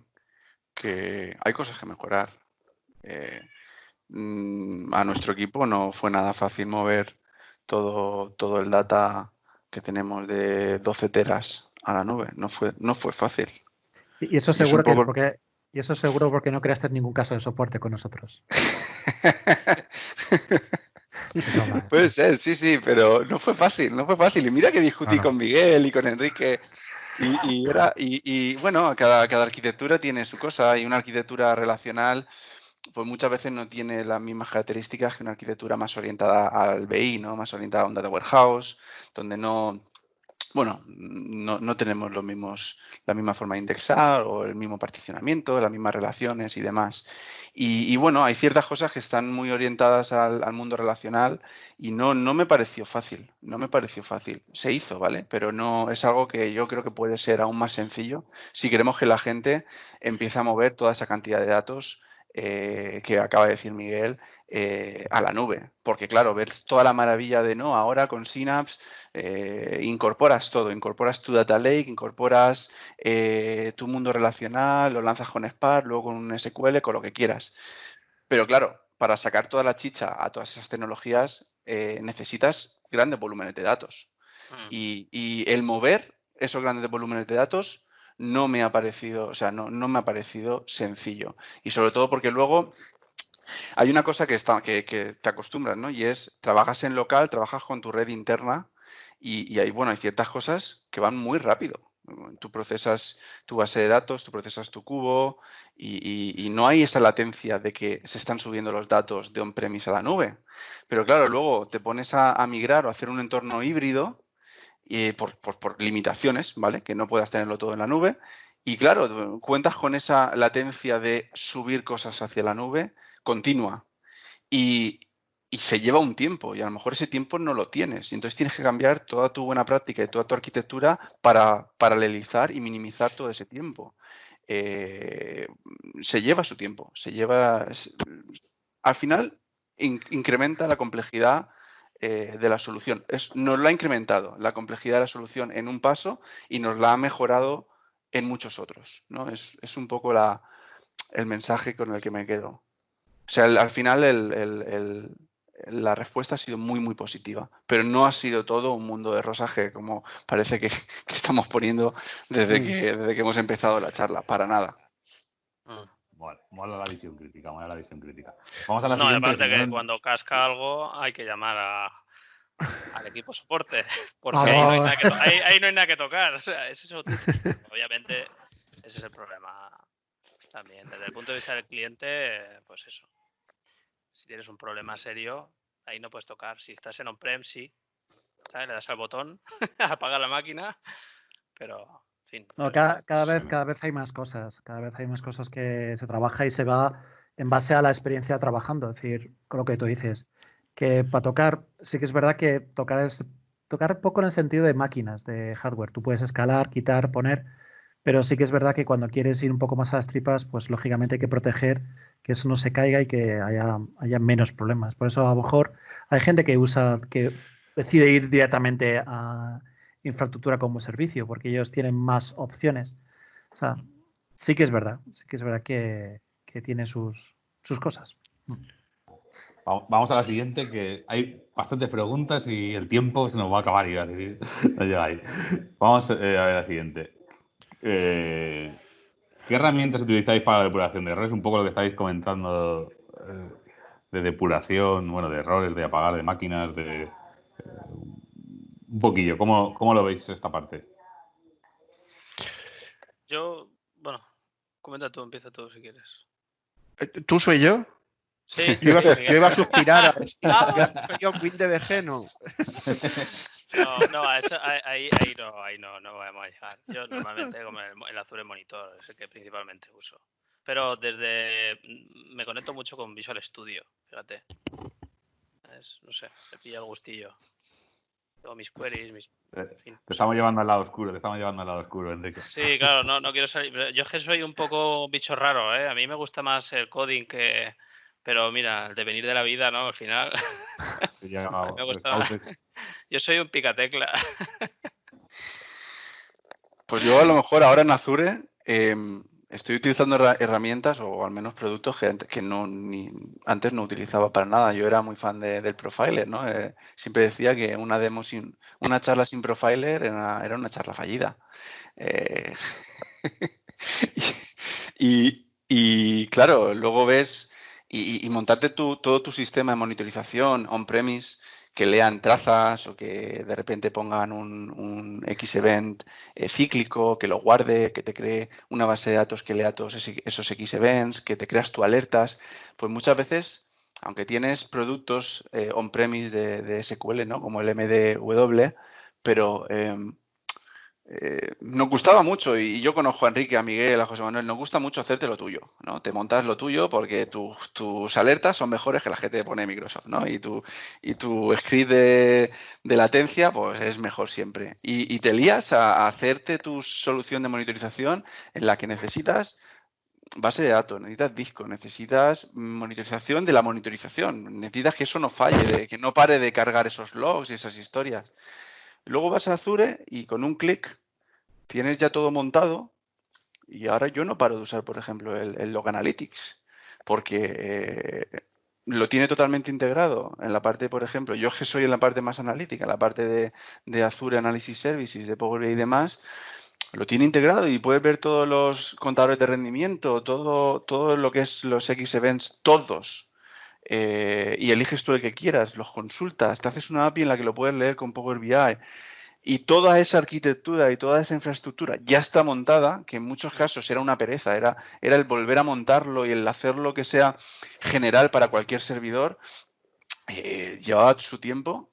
hay cosas que mejorar. A nuestro equipo no fue nada fácil mover todo el data que tenemos de 12 teras a la nube. No fue fácil. Y eso seguro porque no creaste ningún caso de soporte con nosotros. Puede ser, sí, pero no fue fácil. Y mira que discutí con Miguel y con Enrique. Y bueno, cada arquitectura tiene su cosa. Y una arquitectura relacional, pues muchas veces no tiene las mismas características que una arquitectura más orientada al BI, ¿no? Más orientada a un data warehouse, donde no tenemos la misma forma de indexar o el mismo particionamiento, las mismas relaciones y demás. Y bueno, hay ciertas cosas que están muy orientadas al mundo relacional y no me pareció fácil. Se hizo, ¿vale? Pero no es algo que yo creo que puede ser aún más sencillo si queremos que la gente empiece a mover toda esa cantidad de datos que acaba de decir Miguel a la nube. Porque claro, ver toda la maravilla de ahora con Synapse incorporas todo, incorporas tu data lake, incorporas tu mundo relacional, lo lanzas con Spark, luego con un SQL, con lo que quieras. Pero claro, para sacar toda la chicha a todas esas tecnologías necesitas grandes volúmenes de datos. Y el mover esos grandes volúmenes de datos no me ha parecido, no me ha parecido sencillo. Y sobre todo porque luego hay una cosa que te acostumbras, ¿no? Y es, trabajas en local, trabajas con tu red interna y hay ciertas cosas que van muy rápido. Tú procesas tu base de datos, tú procesas tu cubo y no hay esa latencia de que se están subiendo los datos de on-premise a la nube. Pero claro, luego te pones a migrar o a hacer un entorno híbrido por limitaciones, ¿vale? Que no puedas tenerlo todo en la nube. Y claro, cuentas con esa latencia de subir cosas hacia la nube continua. Y se lleva un tiempo y a lo mejor ese tiempo no lo tienes. Y entonces tienes que cambiar toda tu buena práctica y toda tu arquitectura para paralelizar y minimizar todo ese tiempo. Se lleva su tiempo. Al final incrementa la complejidad de la solución. Nos la ha incrementado la complejidad de la solución en un paso y nos la ha mejorado en muchos otros, ¿no? Es un poco el mensaje con el que me quedo. O sea, al final la respuesta ha sido muy, muy positiva, pero no ha sido todo un mundo de rosaje como parece que estamos poniendo desde que hemos empezado la charla. Para nada. Vale, mola la visión crítica. Vamos a la siguiente. Me parece que cuando casca algo hay que llamar al equipo soporte, porque ahí no hay nada que tocar. O sea, obviamente ese es el problema también. Desde el punto de vista del cliente, pues eso. Si tienes un problema serio, ahí no puedes tocar. Si estás en on-prem, sí. ¿Sabes? Le das al botón, apagar la máquina, pero... No, cada vez hay más cosas. Cada vez hay más cosas que se trabaja y se va en base a la experiencia trabajando. Es decir, con lo que tú dices, que para tocar, sí que es verdad que tocar es tocar poco en el sentido de máquinas, de hardware. Tú puedes escalar, quitar, poner, pero sí que es verdad que cuando quieres ir un poco más a las tripas, pues lógicamente hay que proteger que eso no se caiga y que haya menos problemas. Por eso a lo mejor hay gente que decide ir directamente a infraestructura como servicio, porque ellos tienen más opciones. O sea, sí que es verdad que tiene sus cosas. Vamos a la siguiente, que hay bastantes preguntas y el tiempo se nos va a acabar, iba a decir. No llega ahí. Vamos a ver la siguiente. ¿Qué herramientas utilizáis para la depuración de errores? Un poco lo que estáis comentando de depuración, bueno, de errores, de apagar de máquinas, de un poquillo. ¿Cómo lo veis esta parte? Yo, bueno, comenta tú, empieza tú si quieres. ¿Tú soy yo? Sí, Yo Miguel. iba a suspirar a decir, Ah. soy yo WinDBG, no. No, ahí no vamos a llegar. Yo normalmente como el Azure Monitor es el que principalmente uso. Pero me conecto mucho con Visual Studio, fíjate. No sé, me pilla el gustillo. Tengo mis queries, en fin. Te estamos llevando al lado oscuro, Enrique. Sí, claro, no quiero salir. Yo es que soy un poco bicho raro, ¿eh? A mí me gusta más el coding que... Pero mira, el devenir de la vida, ¿no? Al final... me gusta... Yo soy un picatecla. Pues yo a lo mejor ahora en Azure estoy utilizando herramientas o al menos productos que antes no utilizaba para nada. Yo era muy fan del profiler, ¿no? Siempre decía que una charla sin profiler era una charla fallida. Y claro, luego ves y montarte todo tu sistema de monitorización on-premise, que lean trazas o que de repente pongan un X-Event cíclico, que lo guarde, que te cree una base de datos que lea todos esos X-Events, que te creas tú alertas, pues muchas veces, aunque tienes productos on-premise de SQL, ¿no? Como el MDW, pero nos gustaba mucho, y yo conozco a Enrique, a Miguel, a José Manuel, nos gusta mucho hacerte lo tuyo, ¿no? Te montas lo tuyo porque tus alertas son mejores que las que te pone Microsoft, ¿no? Y tu script de latencia, pues es mejor siempre. Y te lías a hacerte tu solución de monitorización en la que necesitas base de datos, necesitas disco, necesitas monitorización de la monitorización, necesitas que eso no falle, que no pare de cargar esos logs y esas historias. Luego vas a Azure y con un clic tienes ya todo montado y ahora yo no paro de usar, por ejemplo, el Log Analytics porque lo tiene totalmente integrado en la parte, por ejemplo, yo que soy en la parte más analítica, en la parte de Azure Analysis Services, de Power BI y demás, lo tiene integrado y puedes ver todos los contadores de rendimiento, todo lo que es los X-Events, todos. Y eliges tú el que quieras, los consultas, te haces una API en la que lo puedes leer con Power BI y toda esa arquitectura y toda esa infraestructura ya está montada, que en muchos casos era una pereza, era el volver a montarlo y el hacerlo que sea general para cualquier servidor, llevaba su tiempo.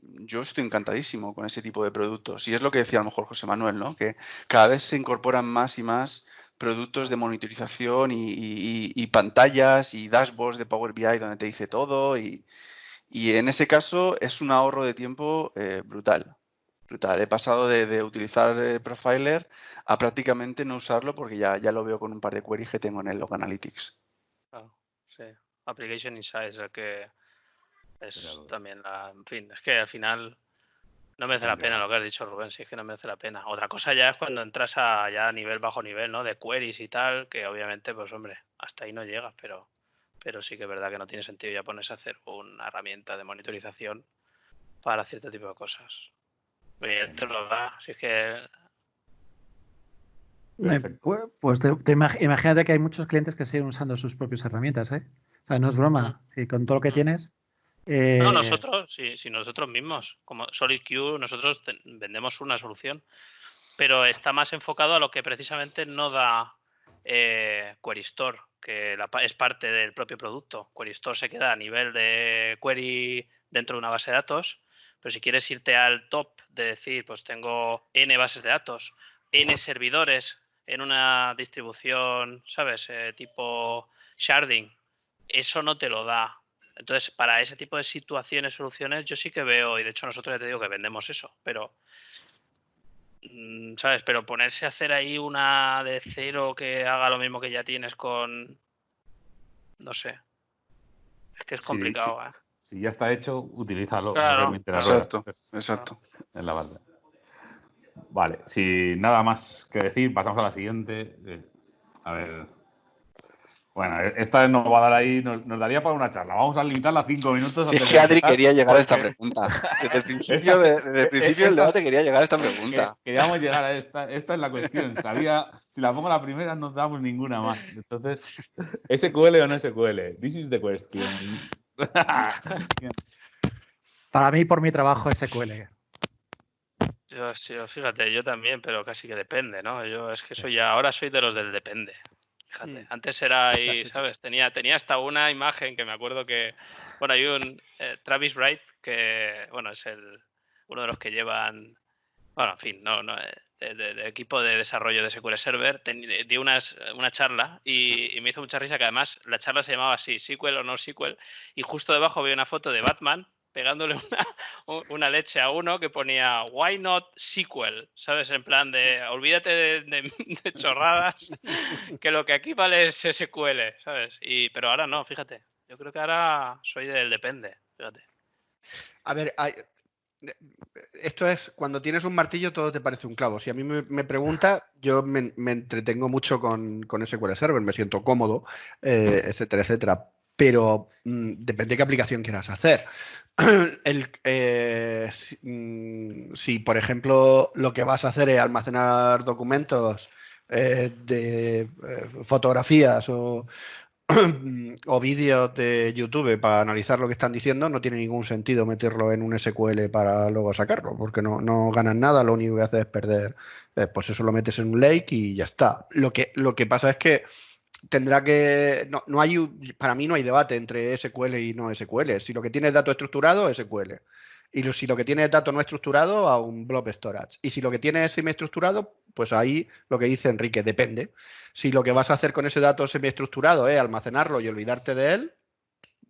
Yo estoy encantadísimo con ese tipo de productos y es lo que decía a lo mejor José Manuel, ¿no? Que cada vez se incorporan más y más productos de monitorización y pantallas y dashboards de Power BI donde te dice todo y en ese caso es un ahorro de tiempo brutal. He pasado de utilizar Profiler a prácticamente no usarlo porque ya lo veo con un par de queries que tengo en el Log Analytics. Claro, sí. Application Insights, el que es también en fin, es que al final no merece la pena lo que has dicho, Rubén, sí es que no merece la pena. Otra cosa ya es cuando entras ya a nivel bajo nivel, ¿no? De queries y tal, que obviamente, pues hombre, hasta ahí no llegas, pero sí que es verdad que no tiene sentido ya ponerse a hacer una herramienta de monitorización para cierto tipo de cosas. Y él te lo da, si es que... Pues imagínate que hay muchos clientes que siguen usando sus propias herramientas, ¿eh? O sea, no es broma. Si con todo lo que tienes... No, nosotros, si nosotros mismos, como SolidQ, nosotros vendemos una solución, pero está más enfocado a lo que precisamente no da Query Store, que es parte del propio producto. Query Store se queda a nivel de query dentro de una base de datos, pero si quieres irte al top de decir, pues tengo N bases de datos, N servidores en una distribución, ¿sabes? Tipo sharding, eso no te lo da. Entonces, para ese tipo de situaciones, soluciones, yo sí que veo, y de hecho nosotros ya te digo que vendemos eso, pero... ¿sabes? Pero ponerse a hacer ahí una de cero que haga lo mismo que ya tienes con... No sé. Es que es complicado, ¿eh? Si ya está hecho, utilízalo. Claro, No exacto. Exacto. En la base. Vale, sin nada más que decir, pasamos a la siguiente. A ver. Bueno, esta nos va a dar ahí, nos daría para una charla. Vamos a limitarla a 5 minutos. Si es antes que de Adri empezar, quería llegar a esta porque pregunta. Desde el principio, del esta- debate quería llegar a esta pregunta. queríamos llegar a esta. Esta es la cuestión. Si la pongo la primera, no damos ninguna más. Entonces, ¿SQL o no SQL? This is the question. Para mí, por mi trabajo, SQL. Fíjate, yo también, pero casi que depende, ¿no? Yo es que ahora soy de los del depende. Fíjate, antes era ahí, ¿sabes? Tenía hasta una imagen que me acuerdo que, bueno, hay un Travis Wright que, bueno, es uno de los que llevan, bueno, en fin, del equipo de desarrollo de SQL Server, dio una charla y me hizo mucha risa que además la charla se llamaba así, SQL o no SQL, y justo debajo había una foto de Batman pegándole una leche a uno que ponía why not SQL, ¿sabes? En plan de olvídate de chorradas, que lo que aquí vale es SQL, ¿sabes? Pero ahora no, fíjate. Yo creo que ahora soy del depende, fíjate. A ver, esto es, cuando tienes un martillo todo te parece un clavo. Si a mí me pregunta, yo me entretengo mucho con SQL Server, me siento cómodo, etcétera, etcétera. Pero depende de qué aplicación quieras hacer. Si, por ejemplo, lo que vas a hacer es almacenar documentos de fotografías o vídeos de YouTube para analizar lo que están diciendo, no tiene ningún sentido meterlo en un SQL para luego sacarlo, porque no ganas nada, lo único que haces es perder, pues eso lo metes en un lake y ya está. Lo que pasa es que tendrá que... para mí no hay debate entre SQL y no SQL. Si lo que tiene es dato estructurado, SQL. Y si lo que tiene es dato no estructurado, a un blob storage. Y si lo que tiene es semiestructurado, pues ahí lo que dice Enrique, depende. Si lo que vas a hacer con ese dato semiestructurado es almacenarlo y olvidarte de él,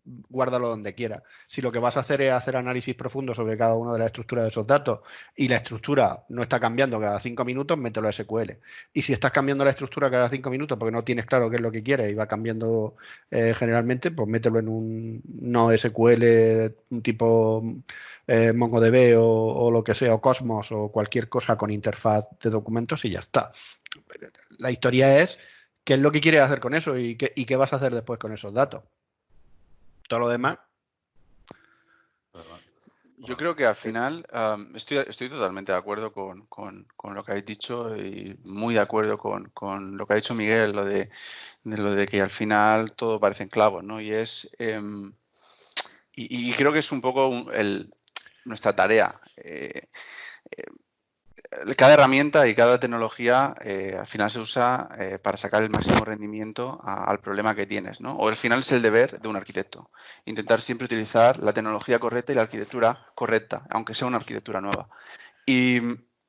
guárdalo donde quiera. Si lo que vas a hacer es hacer análisis profundo sobre cada una de las estructuras de esos datos y la estructura no está cambiando cada 5 minutos, mételo a SQL. Y si estás cambiando la estructura cada 5 minutos porque no tienes claro qué es lo que quieres y va cambiando generalmente, pues mételo en un no SQL, un tipo MongoDB o lo que sea, o Cosmos o cualquier cosa con interfaz de documentos y ya está. La historia es qué es lo que quieres hacer con eso y qué vas a hacer después con esos datos. Todo lo demás. Yo creo que al final estoy totalmente de acuerdo con lo que habéis dicho y muy de acuerdo con lo que ha dicho Miguel, lo de que al final todo parecen clavos, ¿no? Y y creo que es un poco nuestra tarea. Cada herramienta y cada tecnología al final se usa para sacar el máximo rendimiento al problema que tienes, ¿no? O al final es el deber de un arquitecto, intentar siempre utilizar la tecnología correcta y la arquitectura correcta, aunque sea una arquitectura nueva. Y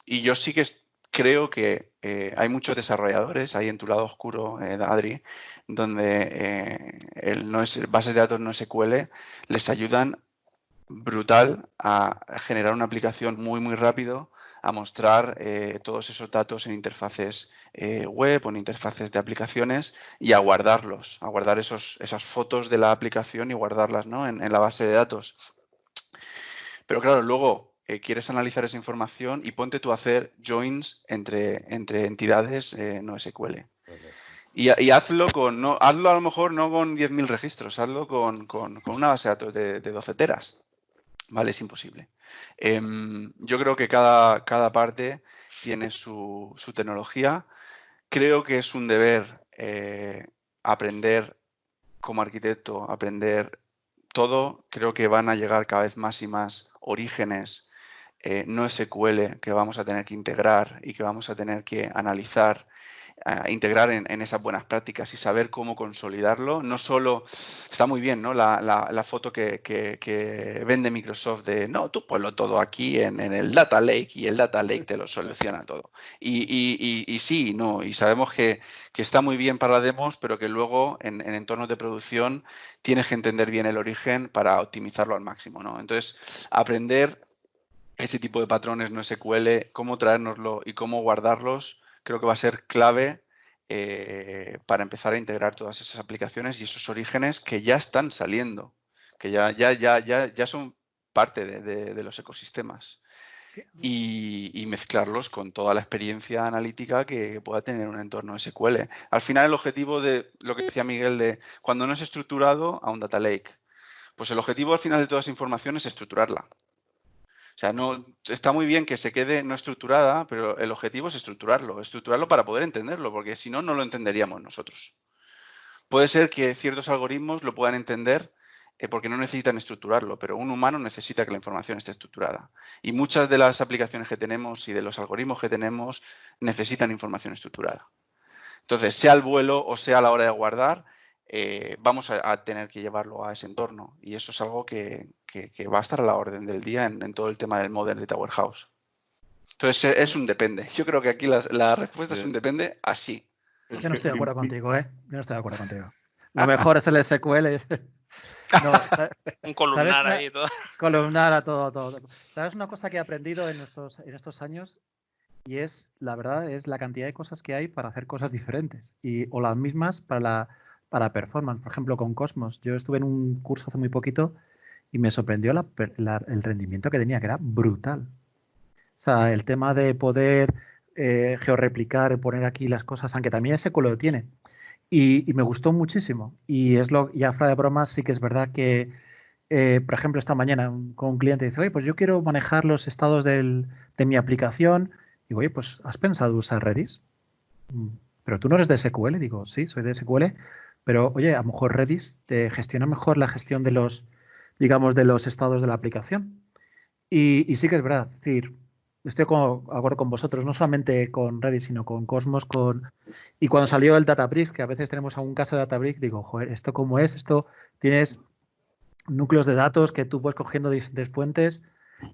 yo sí que creo que hay muchos desarrolladores ahí en tu lado oscuro, Adri, donde bases de datos no SQL les ayudan brutal a generar una aplicación muy, muy rápido, a mostrar todos esos datos en interfaces web o en interfaces de aplicaciones y a guardarlos, a guardar esas fotos de la aplicación y guardarlas, ¿no? en la base de datos. Pero claro, luego quieres analizar esa información y ponte tú a hacer joins entre entidades no SQL. Y hazlo hazlo a lo mejor no con 10.000 registros, hazlo con una base de datos de 12 teras. Vale, es imposible. Yo creo que cada parte tiene su tecnología. Creo que es un deber aprender como arquitecto, aprender todo. Creo que van a llegar cada vez más y más orígenes no SQL que vamos a tener que integrar y que vamos a tener que analizar, integrar en esas buenas prácticas y saber cómo consolidarlo. No solo está muy bien, ¿no? la foto que vende Microsoft de no, tú ponlo todo aquí en el Data Lake y el Data Lake te lo soluciona todo. Y sí, no, y sabemos que está muy bien para demos, pero que luego en entornos de producción tienes que entender bien el origen para optimizarlo al máximo, ¿no? Entonces, aprender ese tipo de patrones no SQL, cómo traérnoslo y cómo guardarlos, creo que va a ser clave para empezar a integrar todas esas aplicaciones y esos orígenes que ya están saliendo, que ya son parte de los ecosistemas. y mezclarlos con toda la experiencia analítica que pueda tener un entorno SQL. Al final, el objetivo de lo que decía Miguel de cuando no es estructurado a un data lake, pues el objetivo al final de toda esa información es estructurarla. O sea, no, está muy bien que se quede no estructurada, pero el objetivo es estructurarlo para poder entenderlo, porque si no, no lo entenderíamos nosotros. Puede ser que ciertos algoritmos lo puedan entender porque no necesitan estructurarlo, pero un humano necesita que la información esté estructurada. Y muchas de las aplicaciones que tenemos y de los algoritmos que tenemos necesitan información estructurada. Entonces, sea al vuelo o sea a la hora de guardar, vamos a tener que llevarlo a ese entorno. Y eso es algo que va a estar a la orden del día en todo el tema del Modern Data Warehouse. Entonces, es un depende. Yo creo que aquí la respuesta es un depende así. Yo no estoy de acuerdo contigo, ¿eh? Yo no estoy de acuerdo contigo. Lo mejor es el SQL. No, un columnar ahí y todo. Columnar a todo. ¿Sabes una cosa que he aprendido en estos años? Y es, la verdad, es la cantidad de cosas que hay para hacer cosas diferentes. O las mismas para performance. Por ejemplo, con Cosmos. Yo estuve en un curso hace muy poquito y me sorprendió el rendimiento que tenía, que era brutal. O sea, el tema de poder georreplicar, poner aquí las cosas, aunque también SQL lo tiene. Y me gustó muchísimo. Y ya fuera de bromas, sí que es verdad que, por ejemplo, esta mañana con un cliente dice, oye, pues yo quiero manejar los estados de mi aplicación. Y digo, oye, pues ¿has pensado usar Redis? Pero tú no eres de SQL. Digo, sí, soy de SQL. Pero, oye, a lo mejor Redis te gestiona mejor la gestión de los estados de la aplicación. Y sí que es verdad. Es decir, estoy de acuerdo con vosotros, no solamente con Redis, sino con Cosmos, y cuando salió el Databricks, que a veces tenemos algún caso de Databricks, digo, joder, ¿esto cómo es? Esto tienes núcleos de datos que tú puedes cogiendo de diferentes fuentes.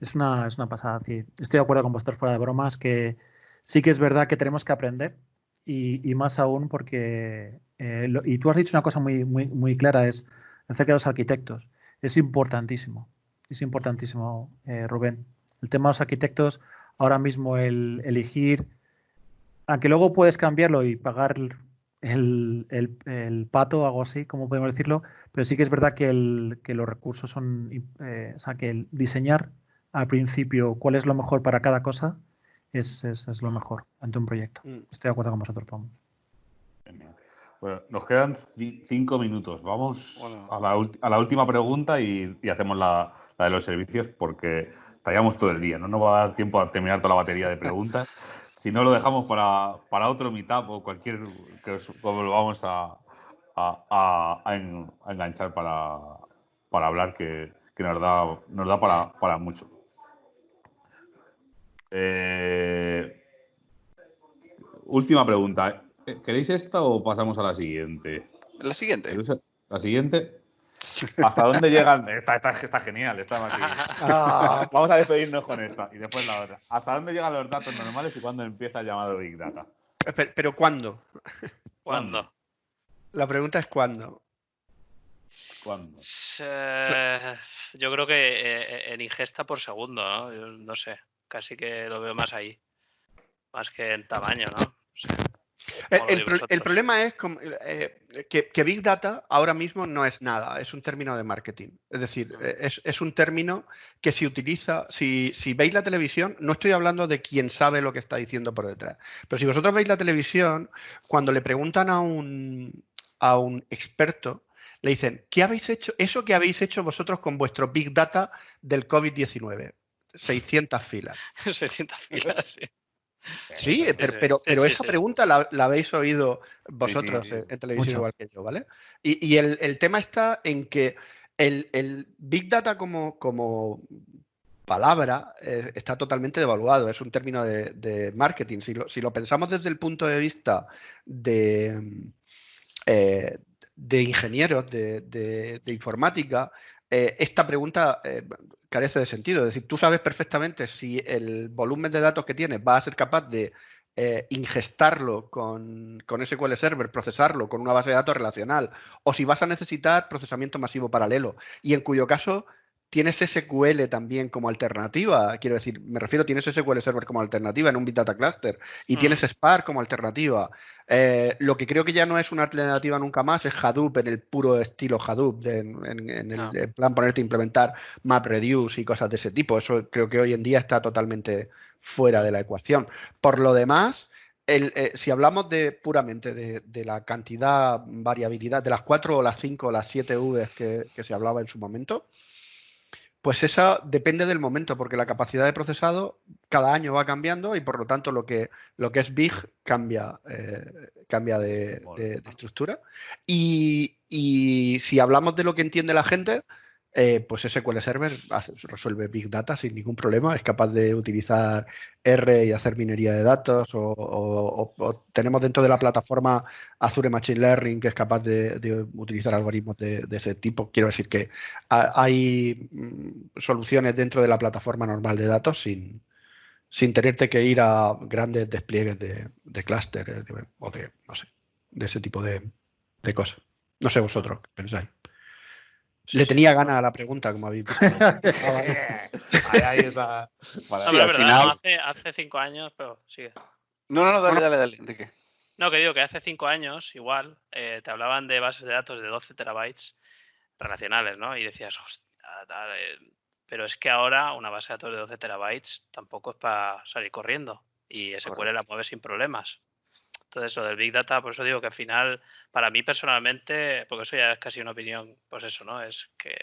Es una pasada. Sí. Estoy de acuerdo con vosotros fuera de bromas, que sí que es verdad que tenemos que aprender, y más aún porque, y tú has dicho una cosa muy, muy, muy clara, es acerca de los arquitectos. Es importantísimo, Rubén. El tema de los arquitectos, ahora mismo el elegir, aunque luego puedes cambiarlo y pagar el pato o algo así, como podemos decirlo, pero sí que es verdad que los recursos son, o sea, que el diseñar al principio cuál es lo mejor para cada cosa es lo mejor ante un proyecto. Estoy de acuerdo con vosotros, Pablo. Bueno, nos quedan 5 minutos. Vamos a la última pregunta y hacemos la de los servicios, porque estaríamos todo el día. No nos va a dar tiempo a terminar toda la batería de preguntas. Si no, lo dejamos para otro meetup o cualquier que lo vamos a enganchar para hablar, que nos da para mucho. Última pregunta. ¿Queréis esta o pasamos a la siguiente? La siguiente. La siguiente. ¿Hasta dónde llegan? Está genial. Vamos a despedirnos con esta y después la otra. ¿Hasta dónde llegan los datos normales y cuándo empieza el llamado Big Data? ¿Pero cuándo? ¿Cuándo? La pregunta es ¿cuándo? ¿Cuándo? Yo creo que en ingesta por segundo, ¿no? Yo no sé. Casi que lo veo más ahí. Más que en tamaño, ¿no? No sé. El problema es que Big Data ahora mismo no es nada, es un término de marketing. Es decir, es un término que se utiliza, si veis la televisión, no estoy hablando de quién sabe lo que está diciendo por detrás, pero si vosotros veis la televisión, cuando le preguntan a un experto, le dicen, ¿qué habéis hecho? Eso que habéis hecho vosotros con vuestro Big Data del COVID-19. 600 filas. 600 filas, sí. Sí, pero esa pregunta la habéis oído vosotros en televisión igual que yo, ¿vale? Y el tema está en que el Big Data como palabra está totalmente devaluado, es un término de marketing. Si lo pensamos desde el punto de vista de ingenieros, de informática, esta pregunta carece de sentido. Es decir, tú sabes perfectamente si el volumen de datos que tienes va a ser capaz de ingestarlo con SQL Server, procesarlo con una base de datos relacional, o si vas a necesitar procesamiento masivo paralelo, y en cuyo caso tienes SQL también como alternativa. Quiero decir, me refiero, tienes SQL Server como alternativa en un Big Data Cluster y tienes Spark como alternativa. Lo que creo que ya no es una alternativa nunca más es Hadoop en el puro estilo Hadoop, en plan ponerte a implementar MapReduce y cosas de ese tipo. Eso creo que hoy en día está totalmente fuera de la ecuación. Por lo demás, si hablamos puramente de la cantidad, variabilidad, de las 4 o las 5 o las 7 Vs que se hablaba en su momento, pues esa depende del momento, porque la capacidad de procesado cada año va cambiando y por lo tanto lo que es big cambia de estructura. Y si hablamos de lo que entiende la gente, pues SQL Server resuelve Big Data sin ningún problema, es capaz de utilizar R y hacer minería de datos, o tenemos dentro de la plataforma Azure Machine Learning que es capaz de utilizar algoritmos de ese tipo. Quiero decir que hay soluciones dentro de la plataforma normal de datos sin tenerte que ir a grandes despliegues de clúster o de, no sé, de ese tipo de cosas. No sé vosotros qué pensáis. Le tenía gana a la pregunta, como habéis visto. Ahí está. No, pero al final... hace 5 años, pero sigue. No, dale, Enrique. No, que digo que hace 5 años, igual, te hablaban de bases de datos de 12 terabytes relacionales, ¿no? Y decías, hostia, pero es que ahora una base de datos de 12 terabytes tampoco es para salir corriendo. Y SQL la mueve sin problemas. Entonces, lo del Big Data, por eso digo que al final, para mí personalmente, porque eso ya es casi una opinión, pues eso, ¿no? Es que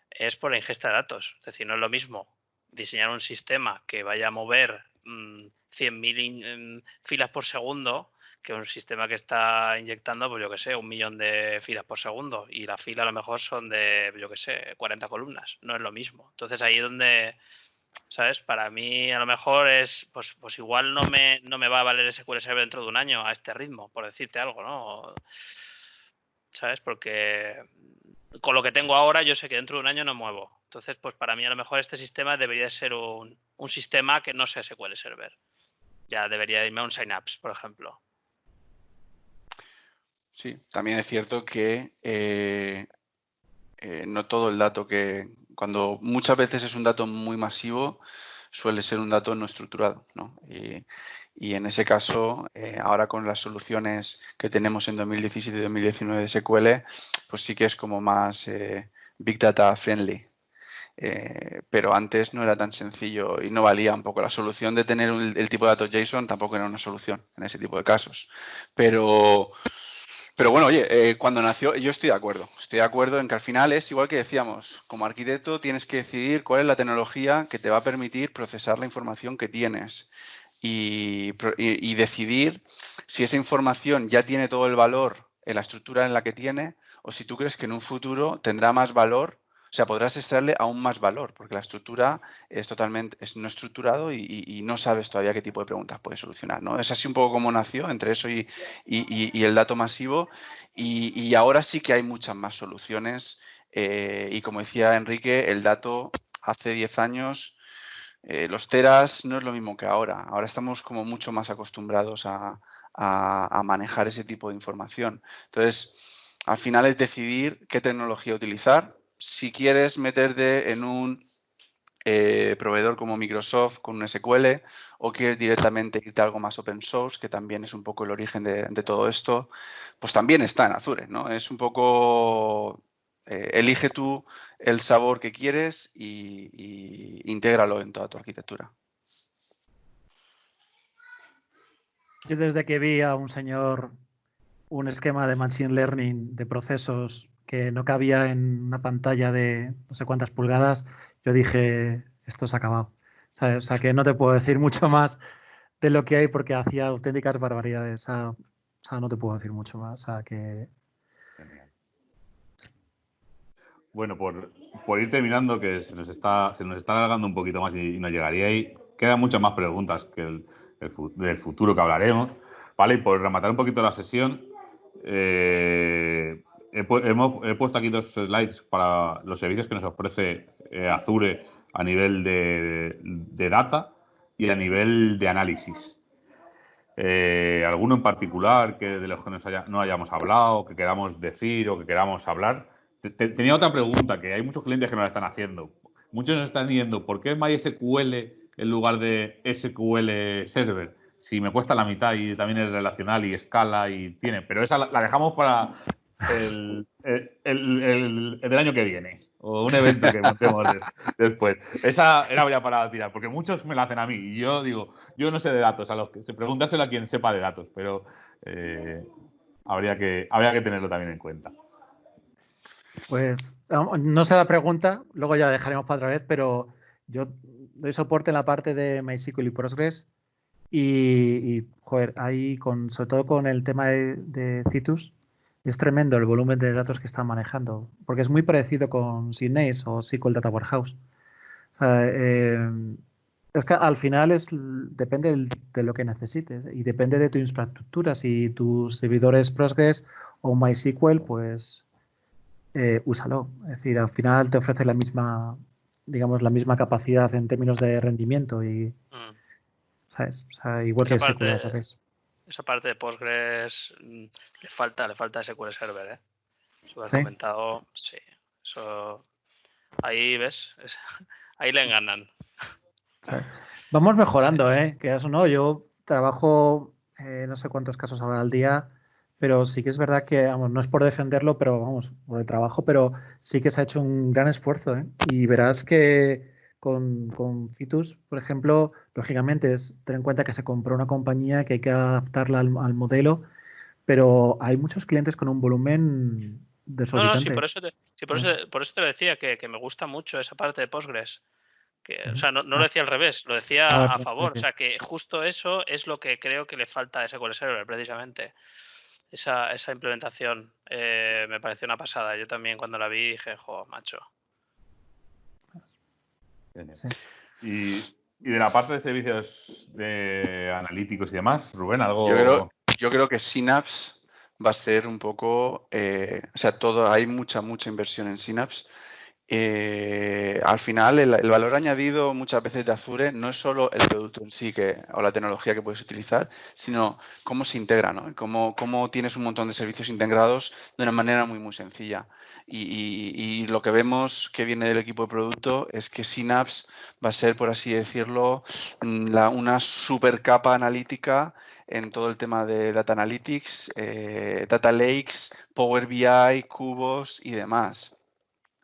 es por la ingesta de datos. Es decir, no es lo mismo diseñar un sistema que vaya a mover 100.000 filas por segundo que un sistema que está inyectando, pues yo que sé, 1 millón de filas por segundo. Y la fila a lo mejor son de, yo que sé, 40 columnas. No es lo mismo. Entonces, ahí es donde... ¿Sabes? Para mí a lo mejor es, pues igual no me va a valer SQL Server dentro de un año a este ritmo, por decirte algo, ¿no? ¿Sabes? Porque con lo que tengo ahora yo sé que dentro de un año no muevo. Entonces, pues para mí a lo mejor este sistema debería ser un sistema que no sea SQL Server. Ya debería irme a un Synapse, por ejemplo. Sí, también es cierto que no todo el dato cuando muchas veces es un dato muy masivo, suele ser un dato no estructurado, ¿no? Y en ese caso, ahora con las soluciones que tenemos en 2017 y 2019 de SQL, pues sí que es como más Big Data friendly. Pero antes no era tan sencillo y no valía un poco. La solución de tener el tipo de datos JSON tampoco era una solución en ese tipo de casos. Pero bueno, oye, cuando nació, yo estoy de acuerdo en que al final es igual que decíamos, como arquitecto tienes que decidir cuál es la tecnología que te va a permitir procesar la información que tienes y decidir si esa información ya tiene todo el valor en la estructura en la que tiene o si tú crees que en un futuro tendrá más valor. O sea, podrás extraerle aún más valor, porque la estructura es no estructurado y no sabes todavía qué tipo de preguntas puedes solucionar, ¿no? Es así un poco como nació entre eso y el dato masivo. Y ahora sí que hay muchas más soluciones. Y como decía Enrique, el dato hace 10 años, los teras no es lo mismo que ahora. Ahora estamos como mucho más acostumbrados a manejar ese tipo de información. Entonces, al final es decidir qué tecnología utilizar. Si quieres meterte en un proveedor como Microsoft con un SQL o quieres directamente irte a algo más open source, que también es un poco el origen de todo esto, pues también está en Azure, ¿no? Es un poco, elige tú el sabor que quieres y intégralo en toda tu arquitectura. Yo desde que vi a un señor un esquema de Machine Learning de procesos que no cabía en una pantalla de no sé cuántas pulgadas, yo dije, esto se ha acabado. O sea, que no te puedo decir mucho más de lo que hay porque hacía auténticas barbaridades. O sea, no te puedo decir mucho más. O sea, que... Genial. Bueno, por ir terminando, que se nos está alargando un poquito más y no llegaría ahí, quedan muchas más preguntas del futuro que hablaremos, ¿vale? Y por rematar un poquito la sesión, he puesto aquí 2 slides para los servicios que nos ofrece Azure a nivel de data y a nivel de análisis. ¿Alguno en particular que de los que no hayamos hablado, que queramos decir o que queramos hablar? tenía otra pregunta, que hay muchos clientes que no la están haciendo. Muchos nos están yendo, ¿por qué MySQL en lugar de SQL Server? Si me cuesta la mitad y también es relacional y escala y tiene. Pero esa la dejamos para el del año que viene. O un evento que montemos después. Esa era ya para tirar, porque muchos me la hacen a mí. Y yo digo, yo no sé de datos, a los que se preguntárselo a quien sepa de datos, pero habría que tenerlo también en cuenta. Pues no sé la pregunta, luego ya la dejaremos para otra vez, pero yo doy soporte en la parte de MySQL y Postgres y joder, ahí sobre todo con el tema de Citus, es tremendo el volumen de datos que están manejando, porque es muy parecido con Synapse o SQL Data Warehouse. O sea, es que al final depende de lo que necesites y depende de tu infraestructura. Si tus servidores Postgres o MySQL, pues úsalo. Es decir, al final te ofrece la misma, digamos, la misma capacidad en términos de rendimiento y, ¿sabes? O sea, igual que SQL Database. Esa parte de Postgres le falta SQL Server, ¿eh? Eso que has ¿Sí? comentado, sí. Eso, ahí ves, ahí le enganan. Sí. Vamos mejorando, que eso no, yo trabajo no sé cuántos casos habrá al día, pero sí que es verdad que, vamos, no es por defenderlo, pero vamos, por el trabajo, pero sí que se ha hecho un gran esfuerzo, y verás que con Citus, por ejemplo, lógicamente ten en cuenta que se compró una compañía que hay que adaptarla al modelo, pero hay muchos clientes con un volumen desorbitante. No, sí, por eso te lo decía, que me gusta mucho esa parte de Postgres. O sea, no lo decía al revés, lo decía a favor. O sea, que justo eso es lo que creo que le falta a SQL Server, precisamente. Esa implementación me pareció una pasada. Yo también cuando la vi dije, jo, macho. Sí. Y de la parte de servicios de analíticos y demás, Rubén, algo... Yo creo que Synapse va a ser un poco... o sea, hay mucha inversión en Synapse. Al final, el valor añadido muchas veces de Azure no es solo el producto en sí o la tecnología que puedes utilizar, sino cómo se integra, ¿no? Cómo tienes un montón de servicios integrados de una manera muy sencilla. Y lo que vemos que viene del equipo de producto es que Synapse va a ser, por así decirlo, una super capa analítica en todo el tema de Data Analytics, Data Lakes, Power BI, cubos y demás.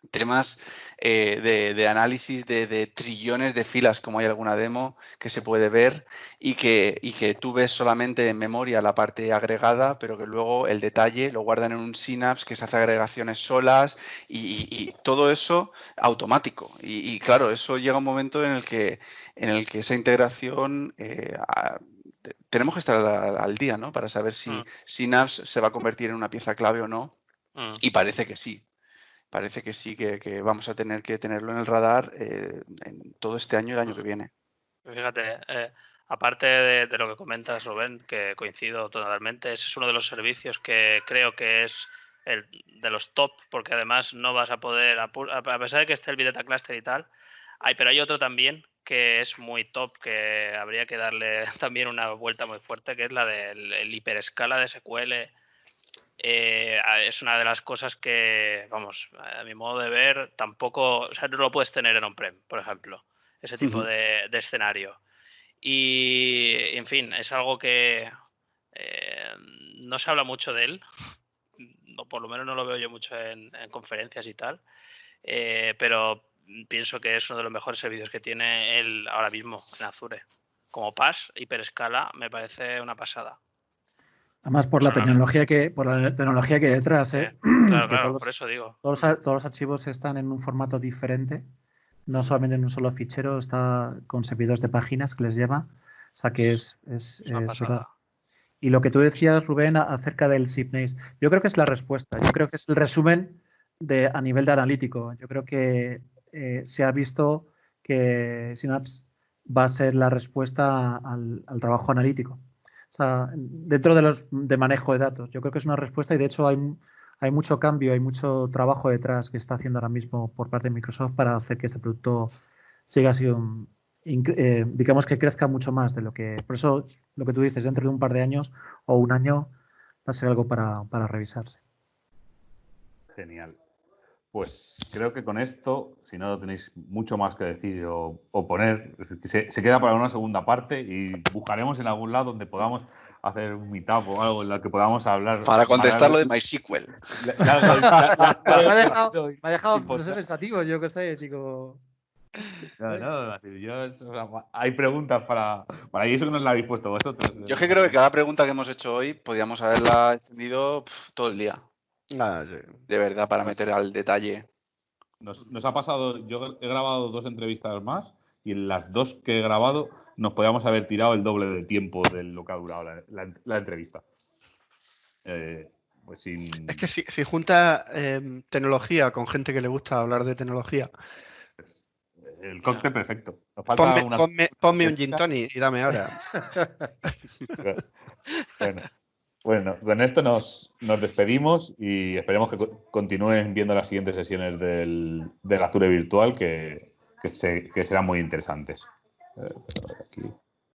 Temas de análisis de trillones de filas, como hay alguna demo que se puede ver y que tú ves solamente en memoria la parte agregada, pero que luego el detalle lo guardan en un Synapse que se hace agregaciones solas y todo eso automático. Y claro, eso llega un momento en el que esa integración tenemos que estar al día, ¿no? Para saber si Synapse se va a convertir en una pieza clave o no. Y parece que sí. Parece que sí, que vamos a tener que tenerlo en el radar en todo este año y el año que viene. Fíjate, aparte de lo que comentas, Rubén, que coincido totalmente, ese es uno de los servicios que creo que es el de los top, porque además no vas a poder, a pesar de que esté el Big Data Cluster y tal, pero hay otro también que es muy top, que habría que darle también una vuelta muy fuerte, que es la del hiperescala de SQL. Es una de las cosas que, vamos, a mi modo de ver, tampoco, o sea, no lo puedes tener en on-prem, por ejemplo, ese tipo de escenario. Y, en fin, es algo que no se habla mucho de él, o por lo menos no lo veo yo mucho en conferencias y tal, pero pienso que es uno de los mejores servicios que tiene él ahora mismo en Azure. Como PaaS, hiperescala, me parece una pasada. Además, por la tecnología que hay detrás, Claro, por eso digo. Todos los archivos están en un formato diferente, no solamente en un solo fichero, está con servidores de páginas que les llama. O sea que es verdad. Y lo que tú decías, Rubén, acerca del Synapse, yo creo que es la respuesta. Yo creo que es el resumen a nivel de analítico. Yo creo que se ha visto que Synapse va a ser la respuesta al trabajo analítico. O sea, dentro de manejo de datos. Yo creo que es una respuesta y de hecho hay mucho cambio, hay mucho trabajo detrás que está haciendo ahora mismo por parte de Microsoft para hacer que este producto siga así digamos que crezca mucho más de lo que... Por eso lo que tú dices, dentro de un par de años o un año va a ser algo para revisarse. Genial. pues creo que con esto, si no tenéis mucho más que decir o poner, se queda para una segunda parte y buscaremos en algún lado donde podamos hacer un meetup o algo en la que podamos hablar. Para contestar lo de MySQL. Me ha dejado no sé, pensativo, yo qué sé, digo. Hay preguntas para y eso que nos la habéis puesto vosotros. Yo es que creo que cada pregunta que hemos hecho hoy podríamos haberla extendido todo el día. De verdad, para meter al detalle. Nos ha pasado, yo he grabado 2 entrevistas más y en las 2 que he grabado nos podíamos haber tirado el doble de tiempo de lo que ha durado la entrevista. Pues sin... Es que si juntas tecnología con gente que le gusta hablar de tecnología, el cóctel perfecto. Nos falta ponme un gin tonic y dame ahora. Bueno, con esto nos despedimos y esperemos que continúen viendo las siguientes sesiones del Azure Virtual que serán muy interesantes. Aquí.